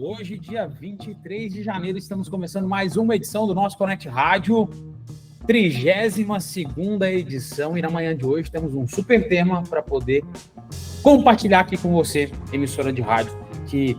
Hoje, dia 23 de janeiro, estamos começando mais uma edição do nosso Connect Rádio, 32ª edição, e na manhã de hoje temos um super tema para poder compartilhar aqui com você, emissora de rádio, que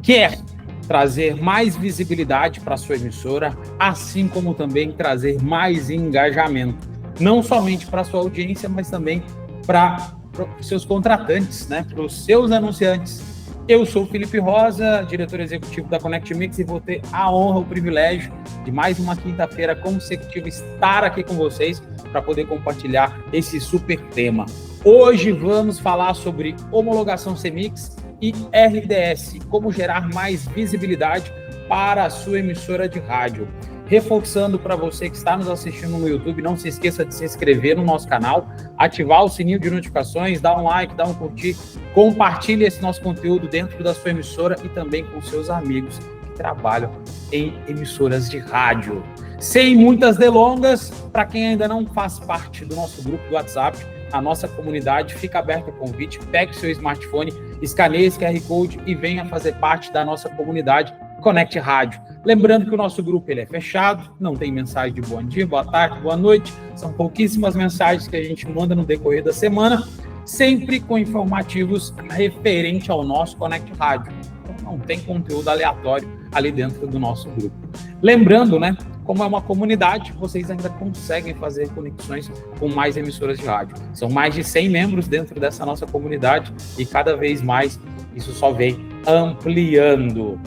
quer trazer mais visibilidade para a sua emissora, assim como também trazer mais engajamento, não somente para a sua audiência, mas também para os seus contratantes, né, para os seus anunciantes. Eu sou o Felipe Rosa, diretor executivo da Connect Mix, e vou ter a honra, o privilégio de mais uma quinta-feira consecutiva estar aqui com vocês para poder compartilhar esse super tema. Hoje vamos falar sobre homologação CMix e RDS, como gerar mais visibilidade para a sua emissora de rádio. Reforçando para você que está nos assistindo no YouTube, não se esqueça de se inscrever no nosso canal, ativar o sininho de notificações, dar um like, dar um curtir, compartilhe esse nosso conteúdo dentro da sua emissora e também com seus amigos que trabalham em emissoras de rádio. Sem muitas delongas, para quem ainda não faz parte do nosso grupo do WhatsApp, a nossa comunidade, fica aberto o convite, pegue seu smartphone, escaneie esse QR Code e venha fazer parte da nossa comunidade Connect Rádio. Lembrando que o nosso grupo ele é fechado, não tem mensagem de bom dia, boa tarde, boa noite, são pouquíssimas mensagens que a gente manda no decorrer da semana, sempre com informativos referente ao nosso Connect Rádio. Então não tem conteúdo aleatório ali dentro do nosso grupo. Lembrando, né, como é uma comunidade, vocês ainda conseguem fazer conexões com mais emissoras de rádio. São mais de 100 membros dentro dessa nossa comunidade e cada vez mais isso só vem ampliando.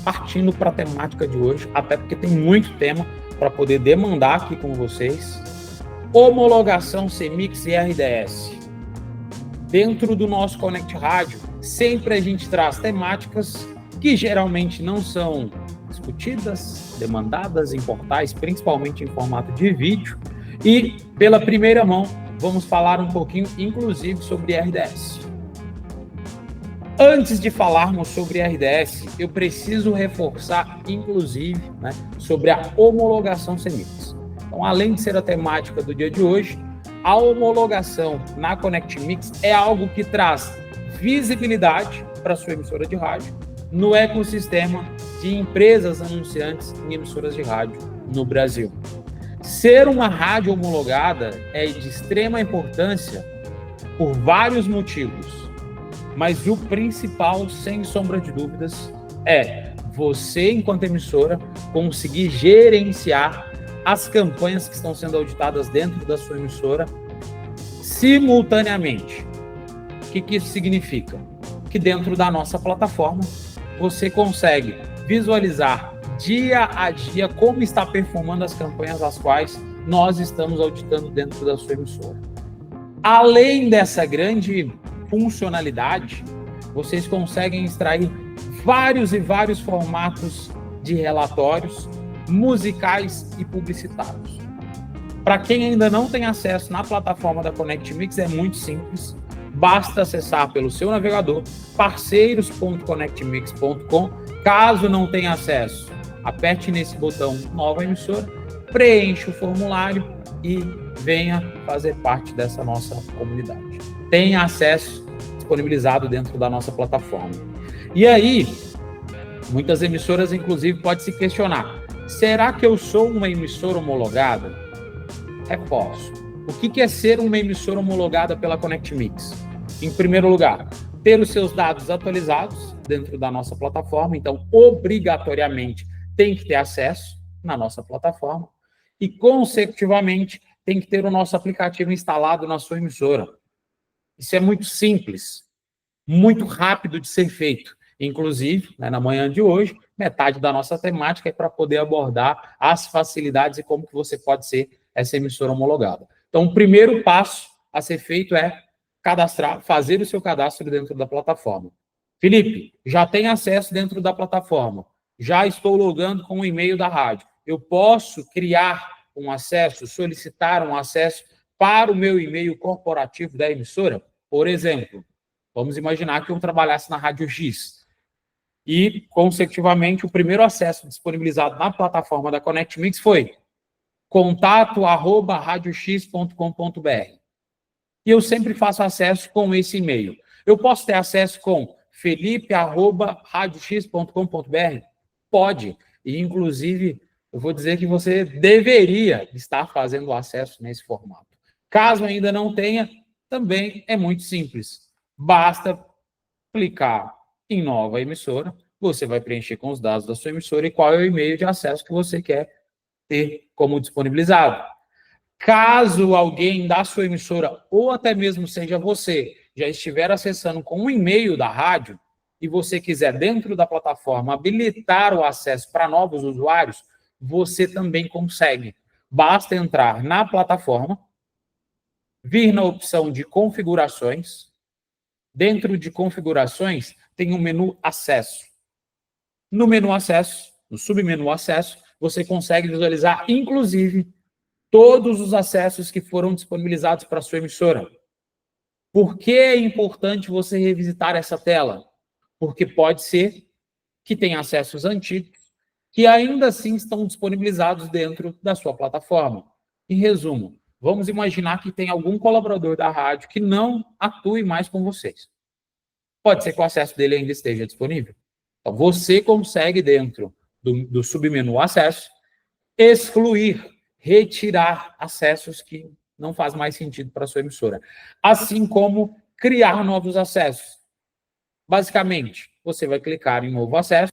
Partindo para a temática de hoje, até porque tem muito tema para poder demandar aqui com vocês. Homologação CMix e RDS. Dentro do nosso Connect Rádio, sempre a gente traz temáticas que geralmente não são discutidas, demandadas em portais, principalmente em formato de vídeo. E, pela primeira mão, vamos falar um pouquinho, inclusive, sobre RDS. Antes de falarmos sobre RDS, eu preciso reforçar, inclusive, né, sobre a homologação CMix. Então, além de ser a temática do dia de hoje, a homologação na Connect Mix é algo que traz visibilidade para a sua emissora de rádio no ecossistema de empresas anunciantes em emissoras de rádio no Brasil. Ser uma rádio homologada é de extrema importância por vários motivos. Mas o principal, sem sombra de dúvidas, é você, enquanto emissora, conseguir gerenciar as campanhas que estão sendo auditadas dentro da sua emissora simultaneamente. O que isso significa? Que dentro da nossa plataforma, você consegue visualizar dia a dia como está performando as campanhas as quais nós estamos auditando dentro da sua emissora. Além dessa grande funcionalidade, vocês conseguem extrair vários e vários formatos de relatórios musicais e publicitários. Para quem ainda não tem acesso na plataforma da Connect Mix, é muito simples. Basta acessar pelo seu navegador parceiros.connectmix.com. Caso não tenha acesso, aperte nesse botão Nova Emissora, preencha o formulário e venha fazer parte dessa nossa comunidade. Tem acesso disponibilizado dentro da nossa plataforma. E aí, muitas emissoras, inclusive, podem se questionar: será que eu sou uma emissora homologada? Reforço. O que é ser uma emissora homologada pela Connect Mix? Em primeiro lugar, ter os seus dados atualizados dentro da nossa plataforma, então, obrigatoriamente, tem que ter acesso na nossa plataforma e, consecutivamente, tem que ter o nosso aplicativo instalado na sua emissora. Isso é muito simples, muito rápido de ser feito. Inclusive, né, na manhã de hoje, metade da nossa temática é para poder abordar as facilidades e como que você pode ser essa emissora homologada. Então, o primeiro passo a ser feito é cadastrar, fazer o seu cadastro dentro da plataforma. Felipe, já tem acesso dentro da plataforma, já estou logando com o e-mail da rádio. Eu posso criar um acesso, solicitar um acesso para o meu e-mail corporativo da emissora? Por exemplo, vamos imaginar que eu trabalhasse na Rádio X e, consecutivamente, o primeiro acesso disponibilizado na plataforma da Connect Mix foi contato@radiox.com.br. E eu sempre faço acesso com esse e-mail. Eu posso ter acesso com felipe@radiox.com.br? Pode. E, inclusive, eu vou dizer que você deveria estar fazendo o acesso nesse formato. Caso ainda não tenha, também é muito simples. Basta clicar em nova emissora, você vai preencher com os dados da sua emissora e qual é o e-mail de acesso que você quer ter como disponibilizado. Caso alguém da sua emissora, ou até mesmo seja você, já estiver acessando com um e-mail da rádio e você quiser, dentro da plataforma, habilitar o acesso para novos usuários, você também consegue. Basta entrar na plataforma, vir na opção de configurações. Dentro de configurações, tem um menu acesso. No menu acesso, no submenu acesso, você consegue visualizar, inclusive, todos os acessos que foram disponibilizados para a sua emissora. Por que é importante você revisitar essa tela? Porque pode ser que tenha acessos antigos que ainda assim estão disponibilizados dentro da sua plataforma. Em resumo, vamos imaginar que tem algum colaborador da rádio que não atue mais com vocês. Pode ser que o acesso dele ainda esteja disponível. Então, você consegue, dentro do submenu acesso, excluir, retirar acessos que não faz mais sentido para a sua emissora. Assim como criar novos acessos. Basicamente, você vai clicar em novo acesso,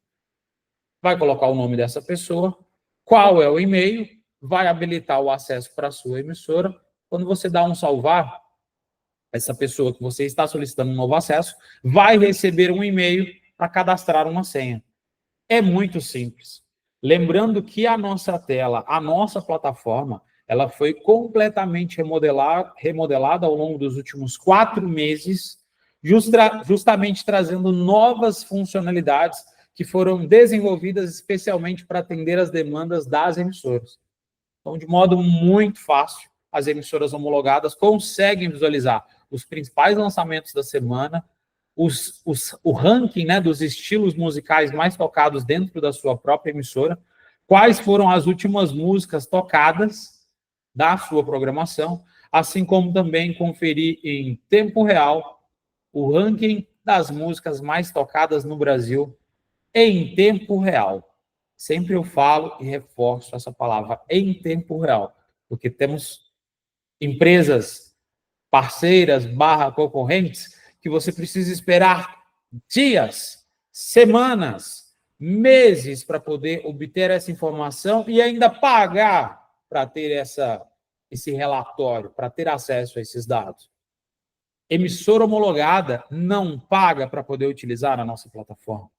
vai colocar o nome dessa pessoa, qual é o e-mail, vai habilitar o acesso para a sua emissora. Quando você dá um salvar, essa pessoa que você está solicitando um novo acesso vai receber um e-mail para cadastrar uma senha. É muito simples. Lembrando que a nossa tela, a nossa plataforma, ela foi completamente remodelada ao longo dos últimos 4 meses, justamente trazendo novas funcionalidades que foram desenvolvidas especialmente para atender as demandas das emissoras. Então, de modo muito fácil, as emissoras homologadas conseguem visualizar os principais lançamentos da semana, o ranking, né, dos estilos musicais mais tocados dentro da sua própria emissora, quais foram as últimas músicas tocadas da sua programação, assim como também conferir em tempo real o ranking das músicas mais tocadas no Brasil em tempo real. Sempre eu falo e reforço essa palavra, em tempo real, porque temos empresas parceiras / concorrentes que você precisa esperar dias, semanas, meses para poder obter essa informação e ainda pagar para ter esse relatório, para ter acesso a esses dados. Emissora homologada não paga para poder utilizar a nossa plataforma.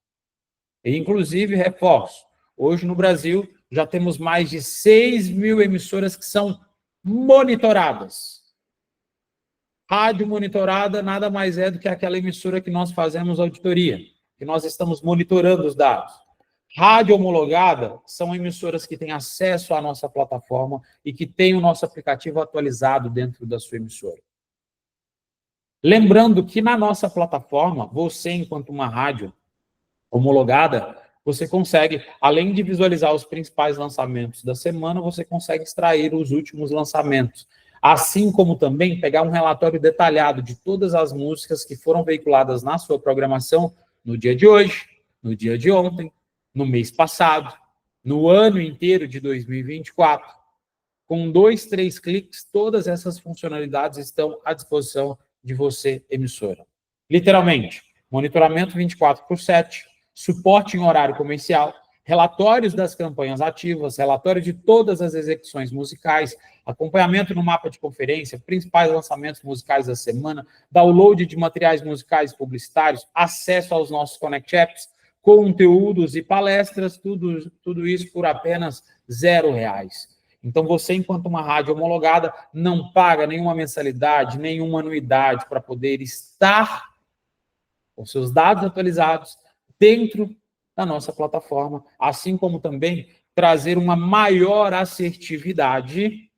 E, inclusive, reforço, hoje no Brasil já temos mais de 6.000 emissoras que são monitoradas. Rádio monitorada nada mais é do que aquela emissora que nós fazemos auditoria, que nós estamos monitorando os dados. Rádio homologada são emissoras que têm acesso à nossa plataforma e que têm o nosso aplicativo atualizado dentro da sua emissora. Lembrando que na nossa plataforma, você, enquanto uma rádio homologada, você consegue, além de visualizar os principais lançamentos da semana, você consegue extrair os últimos lançamentos. Assim como também pegar um relatório detalhado de todas as músicas que foram veiculadas na sua programação no dia de hoje, no dia de ontem, no mês passado, no ano inteiro de 2024. Com 2, 3 cliques, todas essas funcionalidades estão à disposição de você, emissora. Literalmente, monitoramento 24/7, suporte em horário comercial, relatórios das campanhas ativas, relatório de todas as execuções musicais, acompanhamento no mapa de conferência, principais lançamentos musicais da semana, download de materiais musicais publicitários, acesso aos nossos Connect Apps, conteúdos e palestras, tudo isso por apenas R$0. Então, você, enquanto uma rádio homologada, não paga nenhuma mensalidade, nenhuma anuidade para poder estar com seus dados atualizados dentro da nossa plataforma, assim como também trazer uma maior assertividade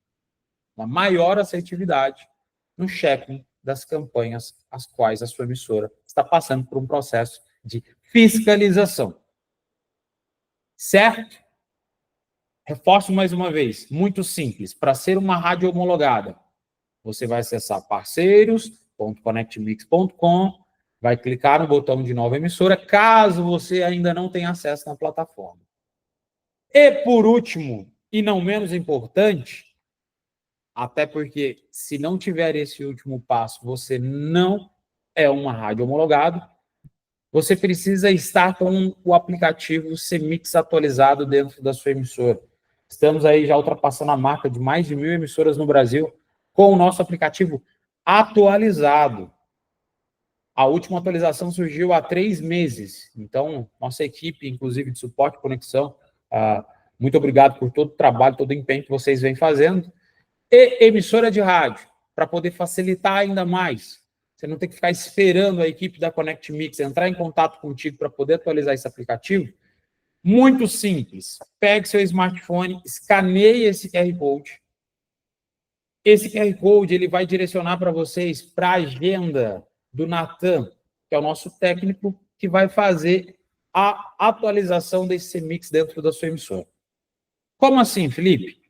no checking das campanhas as quais a sua emissora está passando por um processo de fiscalização. Certo? Reforço mais uma vez, muito simples. Para ser uma rádio homologada, você vai acessar parceiros.connectmix.com, vai clicar no botão de nova emissora, caso você ainda não tenha acesso na plataforma. E, por último, e não menos importante, até porque se não tiver esse último passo, você não é uma rádio homologada, você precisa estar com o aplicativo CMix atualizado dentro da sua emissora. Estamos aí já ultrapassando a marca de mais de 1.000 emissoras no Brasil com o nosso aplicativo atualizado. A última atualização surgiu há 3 meses. Então, nossa equipe, inclusive de suporte e conexão, muito obrigado por todo o trabalho, todo o empenho que vocês vêm fazendo. E emissora de rádio, para poder facilitar ainda mais. Você não tem que ficar esperando a equipe da Connect Mix entrar em contato contigo para poder atualizar esse aplicativo. Muito simples. Pegue seu smartphone, escaneie esse QR Code. Esse QR Code ele vai direcionar para vocês para a agenda do Natan, que é o nosso técnico, que vai fazer a atualização desse mix dentro da sua emissora. Como assim, Felipe?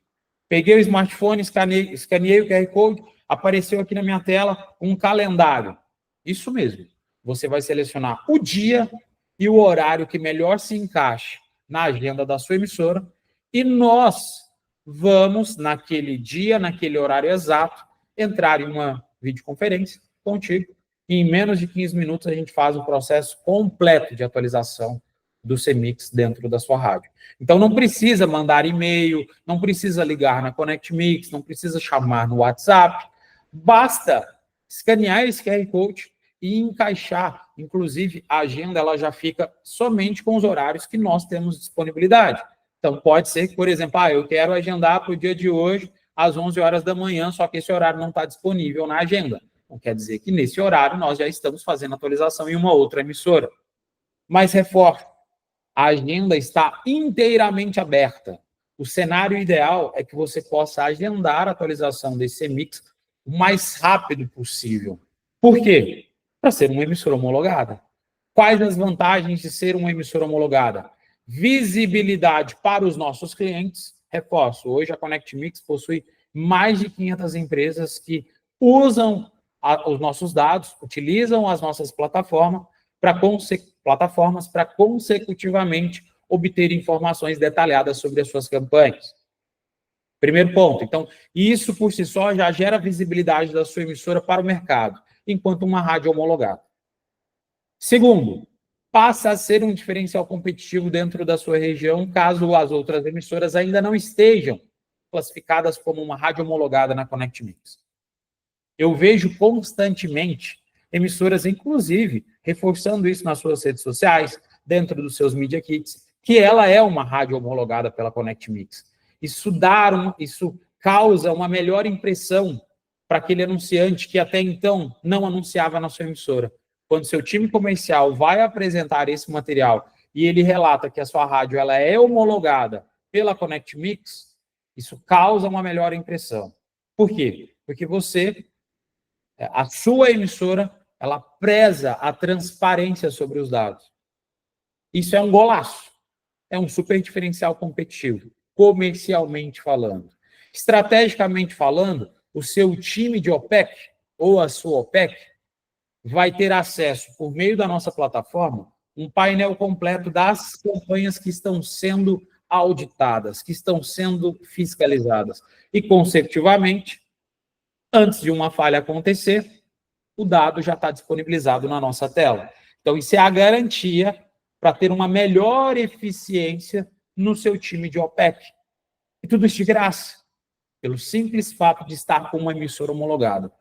Peguei o smartphone, escaneei o QR Code, apareceu aqui na minha tela um calendário. Isso mesmo. Você vai selecionar o dia e o horário que melhor se encaixe na agenda da sua emissora e nós vamos, naquele dia, naquele horário exato, entrar em uma videoconferência contigo e em menos de 15 minutos a gente faz o processo completo de atualização do CMix dentro da sua rádio. Então, não precisa mandar e-mail, não precisa ligar na Connect Mix, não precisa chamar no WhatsApp, basta escanear esse QR Code e encaixar. Inclusive, a agenda ela já fica somente com os horários que nós temos disponibilidade. Então, pode ser que, por exemplo, eu quero agendar para o dia de hoje às 11 horas da manhã, só que esse horário não está disponível na agenda. Não quer dizer que nesse horário nós já estamos fazendo atualização em uma outra emissora. Mas reforço, a agenda está inteiramente aberta. O cenário ideal é que você possa agendar a atualização desse CMix o mais rápido possível. Por quê? Para ser uma emissora homologada. Quais as vantagens de ser uma emissora homologada? Visibilidade para os nossos clientes. Reforço, hoje a Connect Mix possui mais de 500 empresas que usam os nossos dados, utilizam as nossas plataformas para consecutivamente obter informações detalhadas sobre as suas campanhas. Primeiro ponto. Então, isso por si só já gera visibilidade da sua emissora para o mercado, enquanto uma rádio homologada. Segundo, passa a ser um diferencial competitivo dentro da sua região, caso as outras emissoras ainda não estejam classificadas como uma rádio homologada na Connect Mix. Eu vejo constantemente emissoras, inclusive, reforçando isso nas suas redes sociais, dentro dos seus Media Kits, que ela é uma rádio homologada pela Connect Mix. Isso causa uma melhor impressão para aquele anunciante que até então não anunciava na sua emissora. Quando seu time comercial vai apresentar esse material e ele relata que a sua rádio ela é homologada pela Connect Mix, isso causa uma melhor impressão. Por quê? Porque a sua emissora, ela preza a transparência sobre os dados. Isso é um golaço. É um super diferencial competitivo, comercialmente falando. Estrategicamente falando, o seu time de OPEC ou a sua OPEC vai ter acesso, por meio da nossa plataforma, um painel completo das campanhas que estão sendo auditadas, que estão sendo fiscalizadas. E, consecutivamente, antes de uma falha acontecer, o dado já está disponibilizado na nossa tela. Então, isso é a garantia para ter uma melhor eficiência no seu time de OPEC. E tudo isso de graça, pelo simples fato de estar com uma emissora homologada.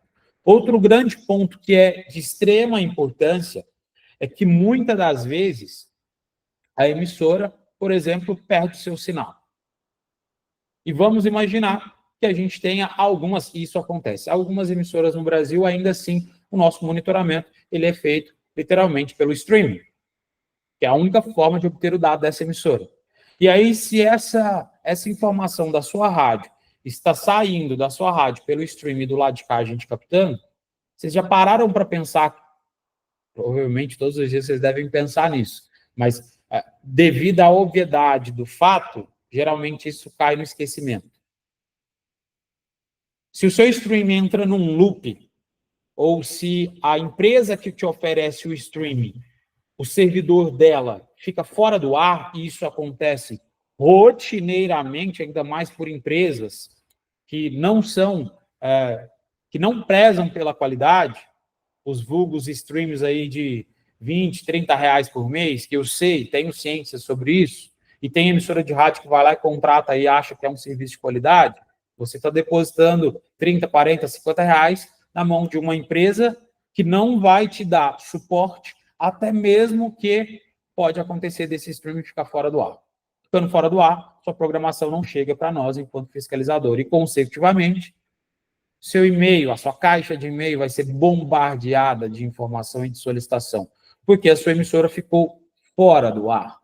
Outro grande ponto que é de extrema importância é que, muitas das vezes, a emissora, por exemplo, perde o seu sinal. E vamos imaginar que a gente tenha algumas, e isso acontece, algumas emissoras no Brasil, ainda assim, o nosso monitoramento ele é feito literalmente pelo streaming, que é a única forma de obter o dado dessa emissora. E aí, se essa informação da sua rádio está saindo da sua rádio pelo streaming do lado de cá, a gente captando, vocês já pararam para pensar, provavelmente todos os dias vocês devem pensar nisso, mas devido à obviedade do fato, geralmente isso cai no esquecimento. Se o seu streaming entra num loop ou se a empresa que te oferece o streaming, o servidor dela fica fora do ar, e isso acontece rotineiramente, ainda mais por empresas que não são, que não prezam pela qualidade, os vulgos streams aí de 20, 30 reais por mês, que eu sei, tenho ciência sobre isso, e tem emissora de rádio que vai lá e contrata e acha que é um serviço de qualidade, você está depositando 30, 40, 50 reais na mão de uma empresa que não vai te dar suporte, até mesmo que pode acontecer desse streaming ficar fora do ar. Ficando fora do ar, sua programação não chega para nós enquanto fiscalizador. E, consecutivamente, seu e-mail, a sua caixa de e-mail vai ser bombardeada de informação e de solicitação, porque a sua emissora ficou fora do ar.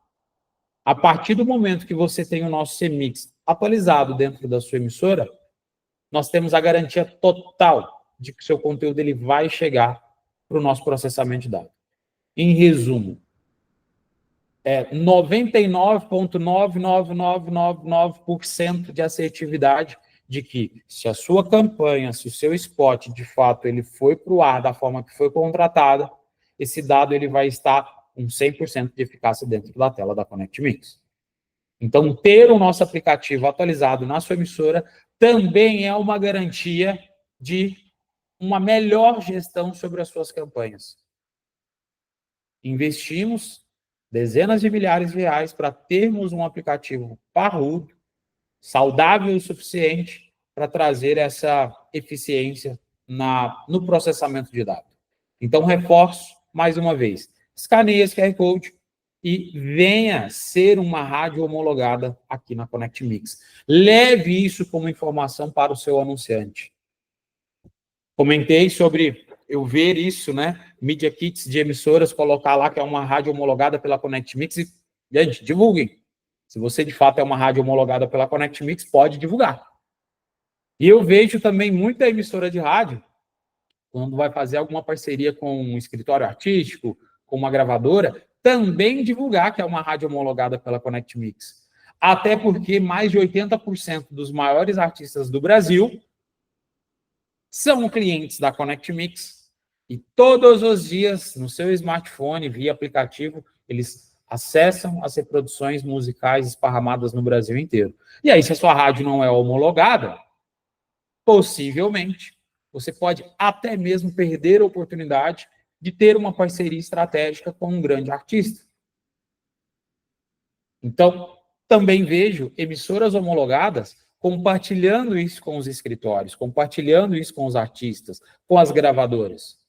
A partir do momento que você tem o nosso CMix atualizado dentro da sua emissora, nós temos a garantia total de que o seu conteúdo ele vai chegar para o nosso processamento de dados. Em resumo, 99,99999% de assertividade de que, se a sua campanha, se o seu spot, de fato, ele foi para o ar da forma que foi contratada, esse dado ele vai estar com 100% de eficácia dentro da tela da ConnectMix. Então, ter o nosso aplicativo atualizado na sua emissora também é uma garantia de uma melhor gestão sobre as suas campanhas. Investimos dezenas de milhares de reais para termos um aplicativo parrudo, saudável o suficiente para trazer essa eficiência no processamento de dados. Então, reforço mais uma vez, escaneie esse QR Code e venha ser uma rádio homologada aqui na ConnectMix. Leve isso como informação para o seu anunciante. Comentei sobre eu ver isso, né? Media Kits de emissoras, colocar lá que é uma rádio homologada pela ConnectMix e, gente, divulguem. Se você, de fato, é uma rádio homologada pela ConnectMix, pode divulgar. E eu vejo também muita emissora de rádio, quando vai fazer alguma parceria com um escritório artístico, com uma gravadora, também divulgar que é uma rádio homologada pela ConnectMix. Até porque mais de 80% dos maiores artistas do Brasil são clientes da ConnectMix e todos os dias, no seu smartphone, via aplicativo, eles acessam as reproduções musicais esparramadas no Brasil inteiro. E aí, se a sua rádio não é homologada, possivelmente, você pode até mesmo perder a oportunidade de ter uma parceria estratégica com um grande artista. Então, também vejo emissoras homologadas compartilhando isso com os escritórios, compartilhando isso com os artistas, com as gravadoras.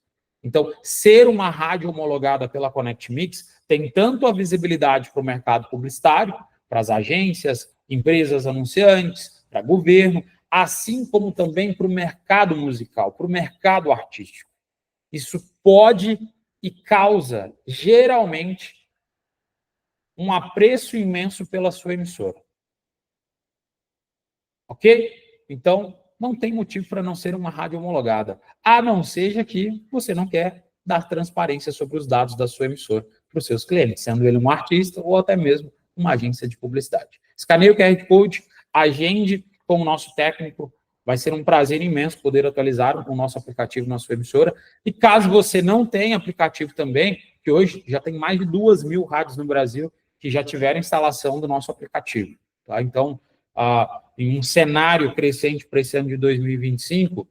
Então, ser uma rádio homologada pela ConnectMix tem tanto a visibilidade para o mercado publicitário, para as agências, empresas anunciantes, para governo, assim como também para o mercado musical, para o mercado artístico. Isso pode e causa, geralmente, um apreço imenso pela sua emissora. Ok? Então, não tem motivo para não ser uma rádio homologada, a não seja que você não quer dar transparência sobre os dados da sua emissora para os seus clientes, sendo ele um artista ou até mesmo uma agência de publicidade. Escaneie o QR Code, agende com o nosso técnico, vai ser um prazer imenso poder atualizar o nosso aplicativo na sua emissora. E caso você não tenha aplicativo também, que hoje já tem mais de 2.000 rádios no Brasil que já tiveram instalação do nosso aplicativo. Tá? Então, em um cenário crescente para esse ano de 2025,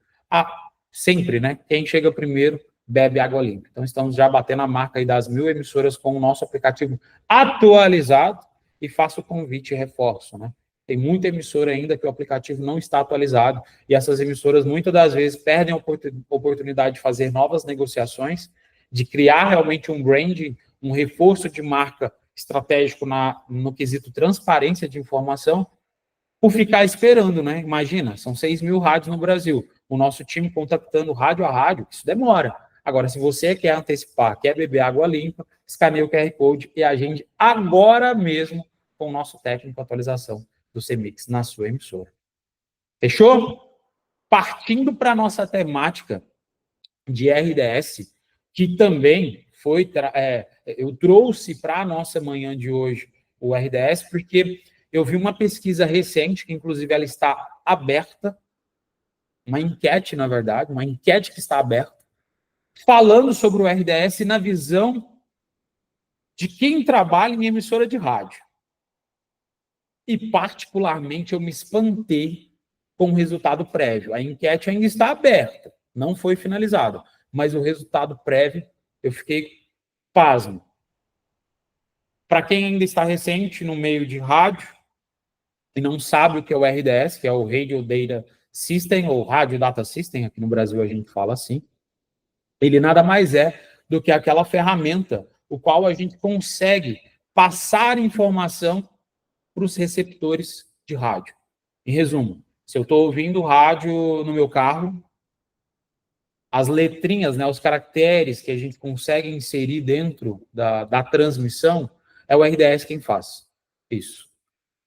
sempre, né? Quem chega primeiro bebe água limpa. Então, estamos já batendo a marca aí das 1.000 emissoras com o nosso aplicativo atualizado e faço o convite e reforço, né? Tem muita emissora ainda que o aplicativo não está atualizado e essas emissoras, muitas das vezes, perdem a oportunidade de fazer novas negociações, de criar realmente um branding, um reforço de marca estratégico no quesito transparência de informação, por ficar esperando, né? Imagina, são 6.000 rádios no Brasil, o nosso time contactando rádio a rádio, isso demora. Agora, se você quer antecipar, quer beber água limpa, escaneie o QR Code e agende agora mesmo com o nosso técnico de atualização do CMix na sua emissora. Fechou? Partindo para a nossa temática de RDS, que também foi... eu trouxe para a nossa manhã de hoje o RDS, porque eu vi uma pesquisa recente, que inclusive ela está aberta, uma enquete, na verdade, uma enquete que está aberta, falando sobre o RDS na visão de quem trabalha em emissora de rádio. E, particularmente, eu me espantei com o resultado prévio. A enquete ainda está aberta, não foi finalizada, mas o resultado prévio, eu fiquei pasmo. Para quem ainda está recente no meio de rádio e não sabe o que é o RDS, que é o Radio Data System, ou Radio Data System, aqui no Brasil a gente fala assim, ele nada mais é do que aquela ferramenta o qual a gente consegue passar informação para os receptores de rádio. Em resumo, se eu estou ouvindo rádio no meu carro, as letrinhas, né, os caracteres que a gente consegue inserir dentro da transmissão, é o RDS quem faz isso.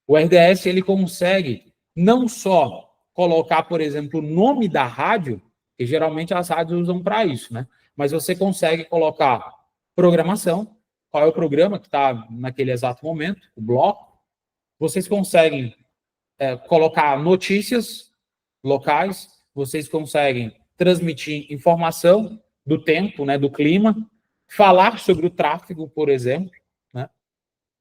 O RDS ele consegue não só colocar, por exemplo, o nome da rádio, que geralmente as rádios usam para isso, né? Mas você consegue colocar programação, qual é o programa que está naquele exato momento, o bloco. Vocês conseguem colocar notícias locais, vocês conseguem transmitir informação do tempo, né, do clima, falar sobre o tráfego, por exemplo, né?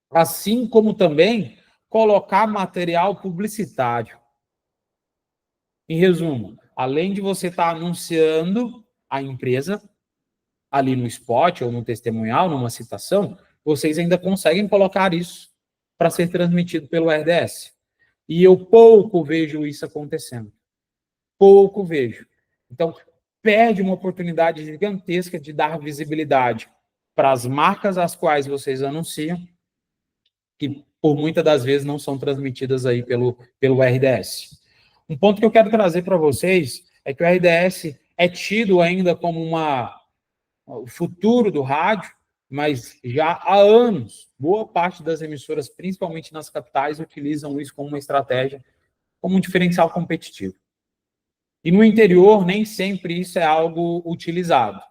Assim como também colocar material publicitário. Em resumo, além de você estar anunciando a empresa ali no spot ou no testemunhal, numa citação, vocês ainda conseguem colocar isso para ser transmitido pelo RDS. E eu pouco vejo isso acontecendo. Pouco vejo. Então, perde uma oportunidade gigantesca de dar visibilidade para as marcas às quais vocês anunciam, que por muitas das vezes não são transmitidas aí pelo RDS. Um ponto que eu quero trazer para vocês é que o RDS é tido ainda como o futuro do rádio, mas já há anos, boa parte das emissoras, principalmente nas capitais, utilizam isso como uma estratégia, como um diferencial competitivo. E no interior, nem sempre isso é algo utilizado.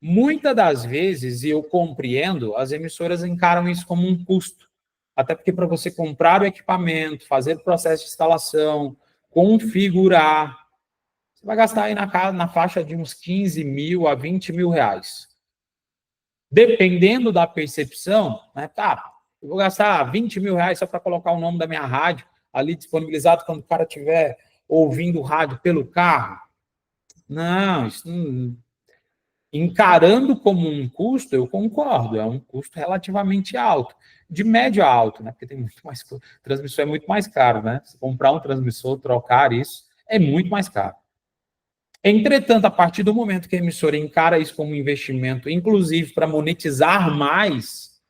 Muitas das vezes, e eu compreendo, as emissoras encaram isso como um custo. Até porque para você comprar o equipamento, fazer o processo de instalação, configurar, você vai gastar aí na faixa de uns 15 mil a 20 mil reais. Dependendo da percepção, né, tá, eu vou gastar 20 mil reais só para colocar o nome da minha rádio ali disponibilizado quando o cara estiver ouvindo o rádio pelo carro. Não, isso não, encarando como um custo, eu concordo, é um custo relativamente alto, de médio a alto, né? Porque tem muito mais, transmissor é muito mais caro, né? Se comprar um transmissor, trocar isso, é muito mais caro. Entretanto, a partir do momento que a emissora encara isso como um investimento, inclusive para monetizar mais,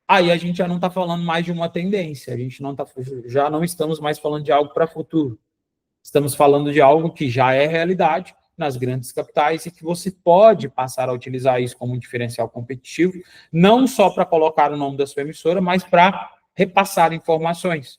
aí a gente já não está falando mais de uma tendência, a gente não tá, já não estamos mais falando de algo para futuro. Estamos falando de algo que já é realidade nas grandes capitais e que você pode passar a utilizar isso como um diferencial competitivo, não só para colocar o nome da sua emissora, mas para repassar informações.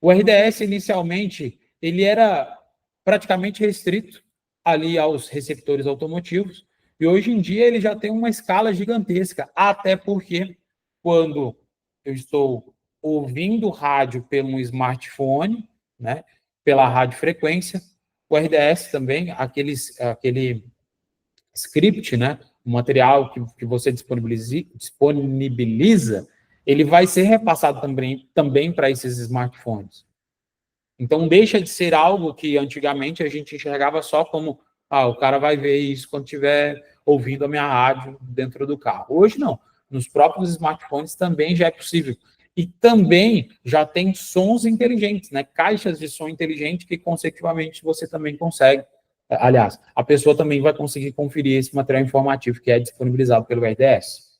O RDS, inicialmente, ele era praticamente restrito ali aos receptores automotivos, e hoje em dia ele já tem uma escala gigantesca, até porque quando eu estou ouvindo rádio pelo smartphone, né, pela radiofrequência, o RDS também, aquele script, né, o material que você disponibiliza, ele vai ser repassado também para esses smartphones. Então, deixa de ser algo que antigamente a gente enxergava só como o cara vai ver isso quando estiver ouvindo a minha rádio dentro do carro. Hoje, não. Nos próprios smartphones também já é possível. E também já tem sons inteligentes, né? Caixas de som inteligente que, consecutivamente, você também consegue. Aliás, a pessoa também vai conseguir conferir esse material informativo que é disponibilizado pelo RDS.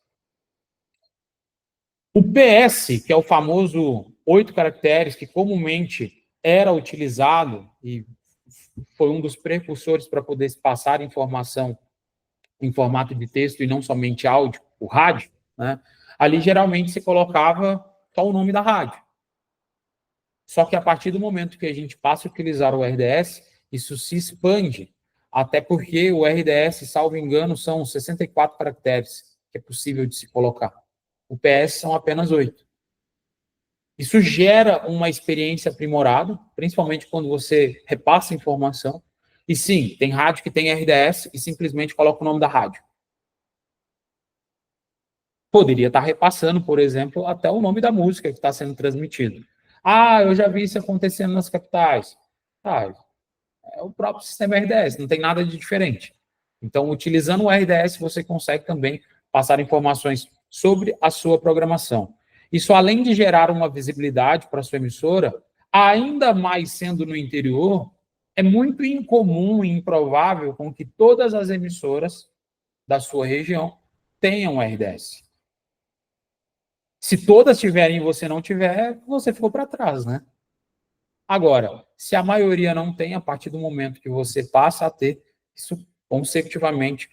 O PS, que é o famoso 8 caracteres, que comumente era utilizado e foi um dos precursores para poder se passar informação em formato de texto e não somente áudio, o rádio, né? Ali geralmente se colocava só o nome da rádio. Só que a partir do momento que a gente passa a utilizar o RDS, isso se expande, até porque o RDS, salvo engano, são 64 caracteres que é possível de se colocar. O PS são apenas 8. Isso gera uma experiência aprimorada, principalmente quando você repassa informação. E sim, tem rádio que tem RDS e simplesmente coloca o nome da rádio. Poderia estar repassando, por exemplo, até o nome da música que está sendo transmitida. Ah, eu já vi isso acontecendo nas capitais. Ah, é o próprio sistema RDS, não tem nada de diferente. Então, utilizando o RDS, você consegue também passar informações sobre a sua programação. Isso, além de gerar uma visibilidade para a sua emissora, ainda mais sendo no interior, é muito incomum e improvável com que todas as emissoras da sua região tenham RDS. Se todas tiverem e você não tiver, você ficou para trás, né? Agora, se a maioria não tem, a partir do momento que você passa a ter, isso consecutivamente,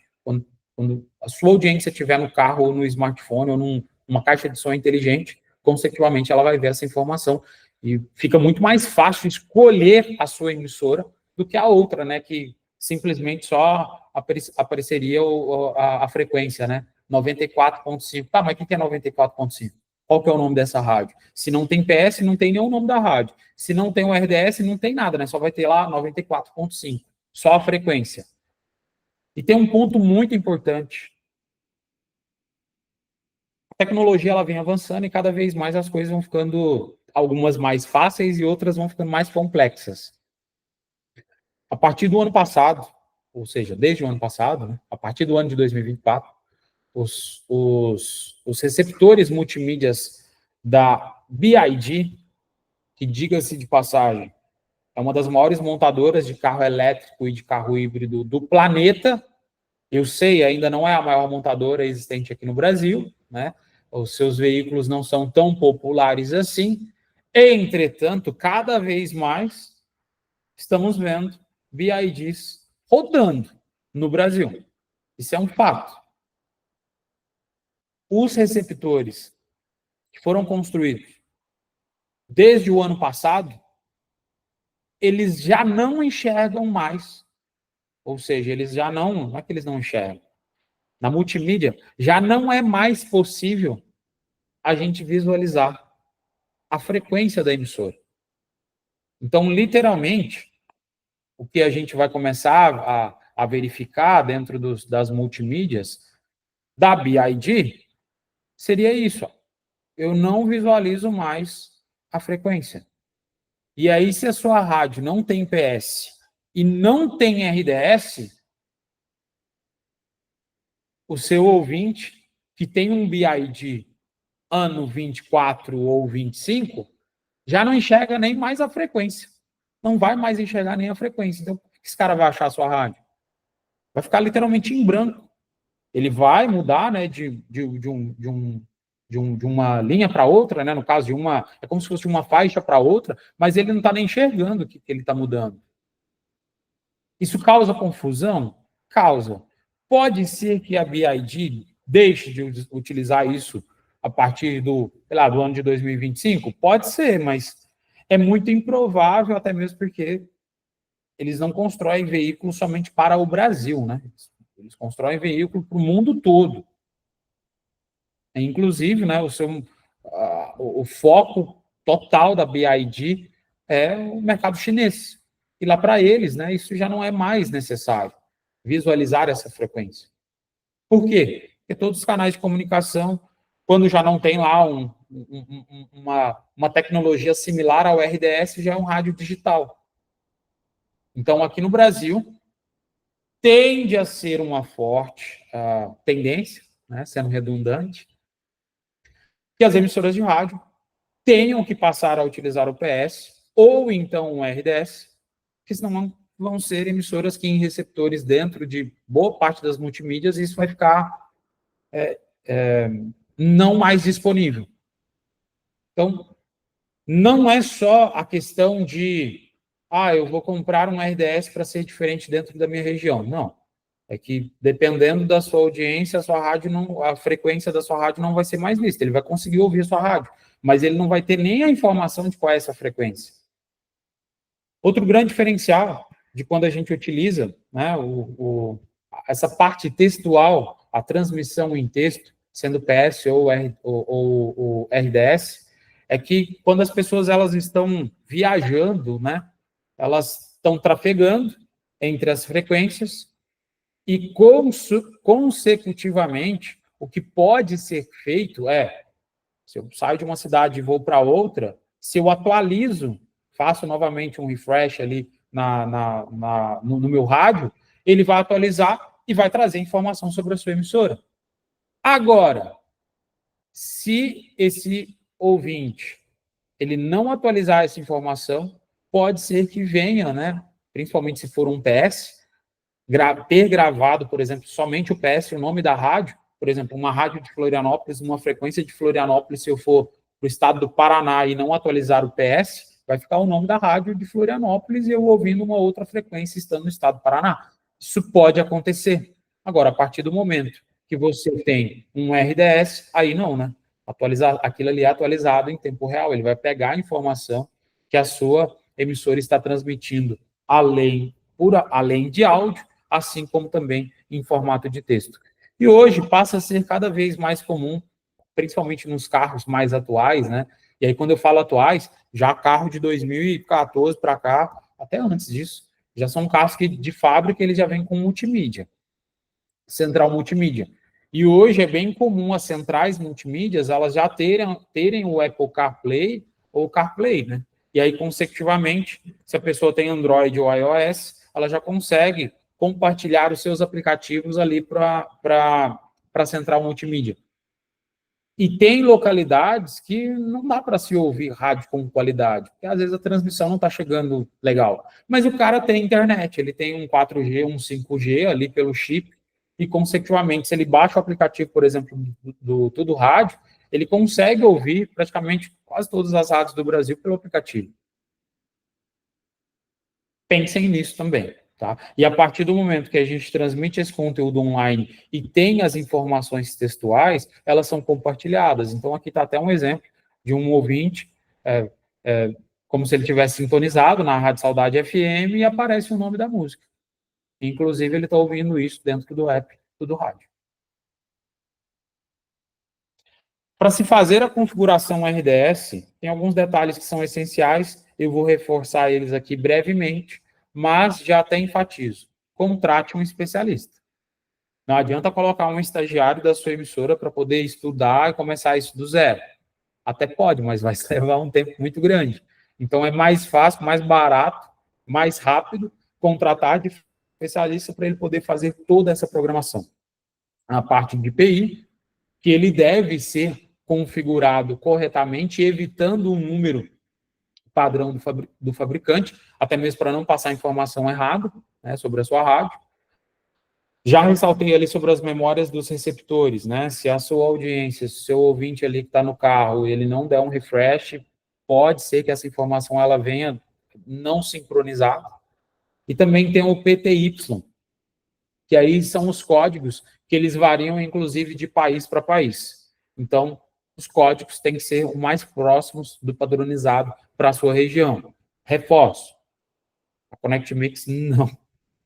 quando a sua audiência estiver no carro ou no smartphone ou numa caixa de som inteligente, consecutivamente ela vai ver essa informação e fica muito mais fácil escolher a sua emissora do que a outra, né, que simplesmente só apareceria a frequência, né, 94.5. Tá, mas o que é 94.5? Qual que é o nome dessa rádio? Se não tem PS, não tem nenhum nome da rádio. Se não tem o RDS, não tem nada, né? Só vai ter lá 94.5. Só a frequência. E tem um ponto muito importante. A tecnologia ela vem avançando e cada vez mais as coisas vão ficando, algumas mais fáceis e outras vão ficando mais complexas. A partir do ano passado, ou seja, desde o ano passado, né? A partir do ano de 2024, os receptores multimídias da BYD, que, diga-se de passagem, é uma das maiores montadoras de carro elétrico e de carro híbrido do planeta. Eu sei, ainda não é a maior montadora existente aqui no Brasil, né? Os seus veículos não são tão populares assim. Entretanto, cada vez mais estamos vendo BYDs rodando no Brasil. Isso é um fato. Os receptores que foram construídos desde o ano passado, eles já não enxergam mais, ou seja, eles já não é que eles não enxergam. Na multimídia, já não é mais possível a gente visualizar a frequência da emissora. Então, literalmente, o que a gente vai começar a verificar dentro das multimídias da BYD seria isso. Ó. Eu não visualizo mais a frequência. E aí, se a sua rádio não tem PS e não tem RDS, o seu ouvinte, que tem um BYD ano 24 ou 25, já não enxerga nem mais a frequência. Não vai mais enxergar nem a frequência. Então, o que esse cara vai achar a sua rádio? Vai ficar literalmente em branco. Ele vai mudar, né, de uma linha para outra, né, no caso de uma, é como se fosse uma faixa para outra, mas ele não está nem enxergando o que ele está mudando. Isso causa confusão? Causa. Pode ser que a BYD deixe de utilizar isso a partir do, sei lá, do ano de 2025? Pode ser, mas é muito improvável, até mesmo porque eles não constroem veículos somente para o Brasil, né? Eles constroem veículos para o mundo todo. Inclusive, né, o foco total da BYD é o mercado chinês. E lá para eles, né, isso já não é mais necessário, visualizar essa frequência. Por quê? Porque todos os canais de comunicação, quando já não tem lá uma tecnologia similar ao RDS, já é um rádio digital. Então, aqui no Brasil, tende a ser uma forte tendência, né, sendo redundante, que as emissoras de rádio tenham que passar a utilizar o PS ou então o RDS, que senão vão ser emissoras que em receptores dentro de boa parte das multimídias, isso vai ficar não mais disponível. Então, não é só a questão de eu vou comprar um RDS para ser diferente dentro da minha região. Não. É que, dependendo da sua audiência, a frequência da sua rádio não vai ser mais vista. Ele vai conseguir ouvir a sua rádio, mas ele não vai ter nem a informação de qual é essa frequência. Outro grande diferencial de quando a gente utiliza, né, essa parte textual, a transmissão em texto, sendo PS ou RDS, é que quando as pessoas elas estão viajando, né, elas estão trafegando entre as frequências e, consecutivamente, o que pode ser feito é, se eu saio de uma cidade e vou para outra, se eu atualizo, faço novamente um refresh ali no meu rádio, ele vai atualizar e vai trazer informação sobre a sua emissora. Agora, se esse ouvinte ele não atualizar essa informação, pode ser que venha, né, principalmente se for um PS, ter gravado, por exemplo, somente o PS, o nome da rádio, por exemplo, uma rádio de Florianópolis, uma frequência de Florianópolis, se eu for para o estado do Paraná e não atualizar o PS, vai ficar o nome da rádio de Florianópolis e eu ouvindo uma outra frequência estando no estado do Paraná. Isso pode acontecer. Agora, a partir do momento que você tem um RDS, aí não, né? Atualizar, aquilo ali é atualizado em tempo real, ele vai pegar a informação que a sua emissora está transmitindo além de áudio, assim como também em formato de texto. E hoje passa a ser cada vez mais comum, principalmente nos carros mais atuais, né? E aí, quando eu falo atuais, já carro de 2014 para cá, até antes disso, já são carros que de fábrica eles já vêm com multimídia, central multimídia. E hoje é bem comum as centrais multimídias, elas já terem o Apple CarPlay ou CarPlay, né? E aí, consecutivamente, se a pessoa tem Android ou iOS, ela já consegue compartilhar os seus aplicativos ali para a central multimídia. E tem localidades que não dá para se ouvir rádio com qualidade, porque às vezes a transmissão não está chegando legal. Mas o cara tem internet, ele tem um 4G, um 5G ali pelo chip, e consecutivamente, se ele baixa o aplicativo, por exemplo, do Tudo Rádio, ele consegue ouvir praticamente quase todas as rádios do Brasil pelo aplicativo. Pensem nisso também. Tá? E a partir do momento que a gente transmite esse conteúdo online e tem as informações textuais, elas são compartilhadas. Então, aqui está até um exemplo de um ouvinte, como se ele tivesse sintonizado na Rádio Saudade FM e aparece o nome da música. Inclusive, ele está ouvindo isso dentro do app do rádio. Para se fazer a configuração RDS, tem alguns detalhes que são essenciais, eu vou reforçar eles aqui brevemente, mas já até enfatizo. Contrate um especialista. Não adianta colocar um estagiário da sua emissora para poder estudar e começar isso do zero. Até pode, mas vai levar um tempo muito grande. Então, é mais fácil, mais barato, mais rápido contratar de especialista para ele poder fazer toda essa programação. A parte de IPI, que ele deve ser configurado corretamente, evitando um número padrão do fabricante, até mesmo para não passar informação errada, né, sobre a sua rádio. Já ressaltei ali sobre as memórias dos receptores, né? Se a sua audiência, se o seu ouvinte ali que está no carro, ele não der um refresh, pode ser que essa informação ela venha não sincronizada. E também tem o PTY, que aí são os códigos que eles variam, inclusive, de país para país. Então, os códigos têm que ser o mais próximos do padronizado para a sua região. Reforço, a ConnectMix não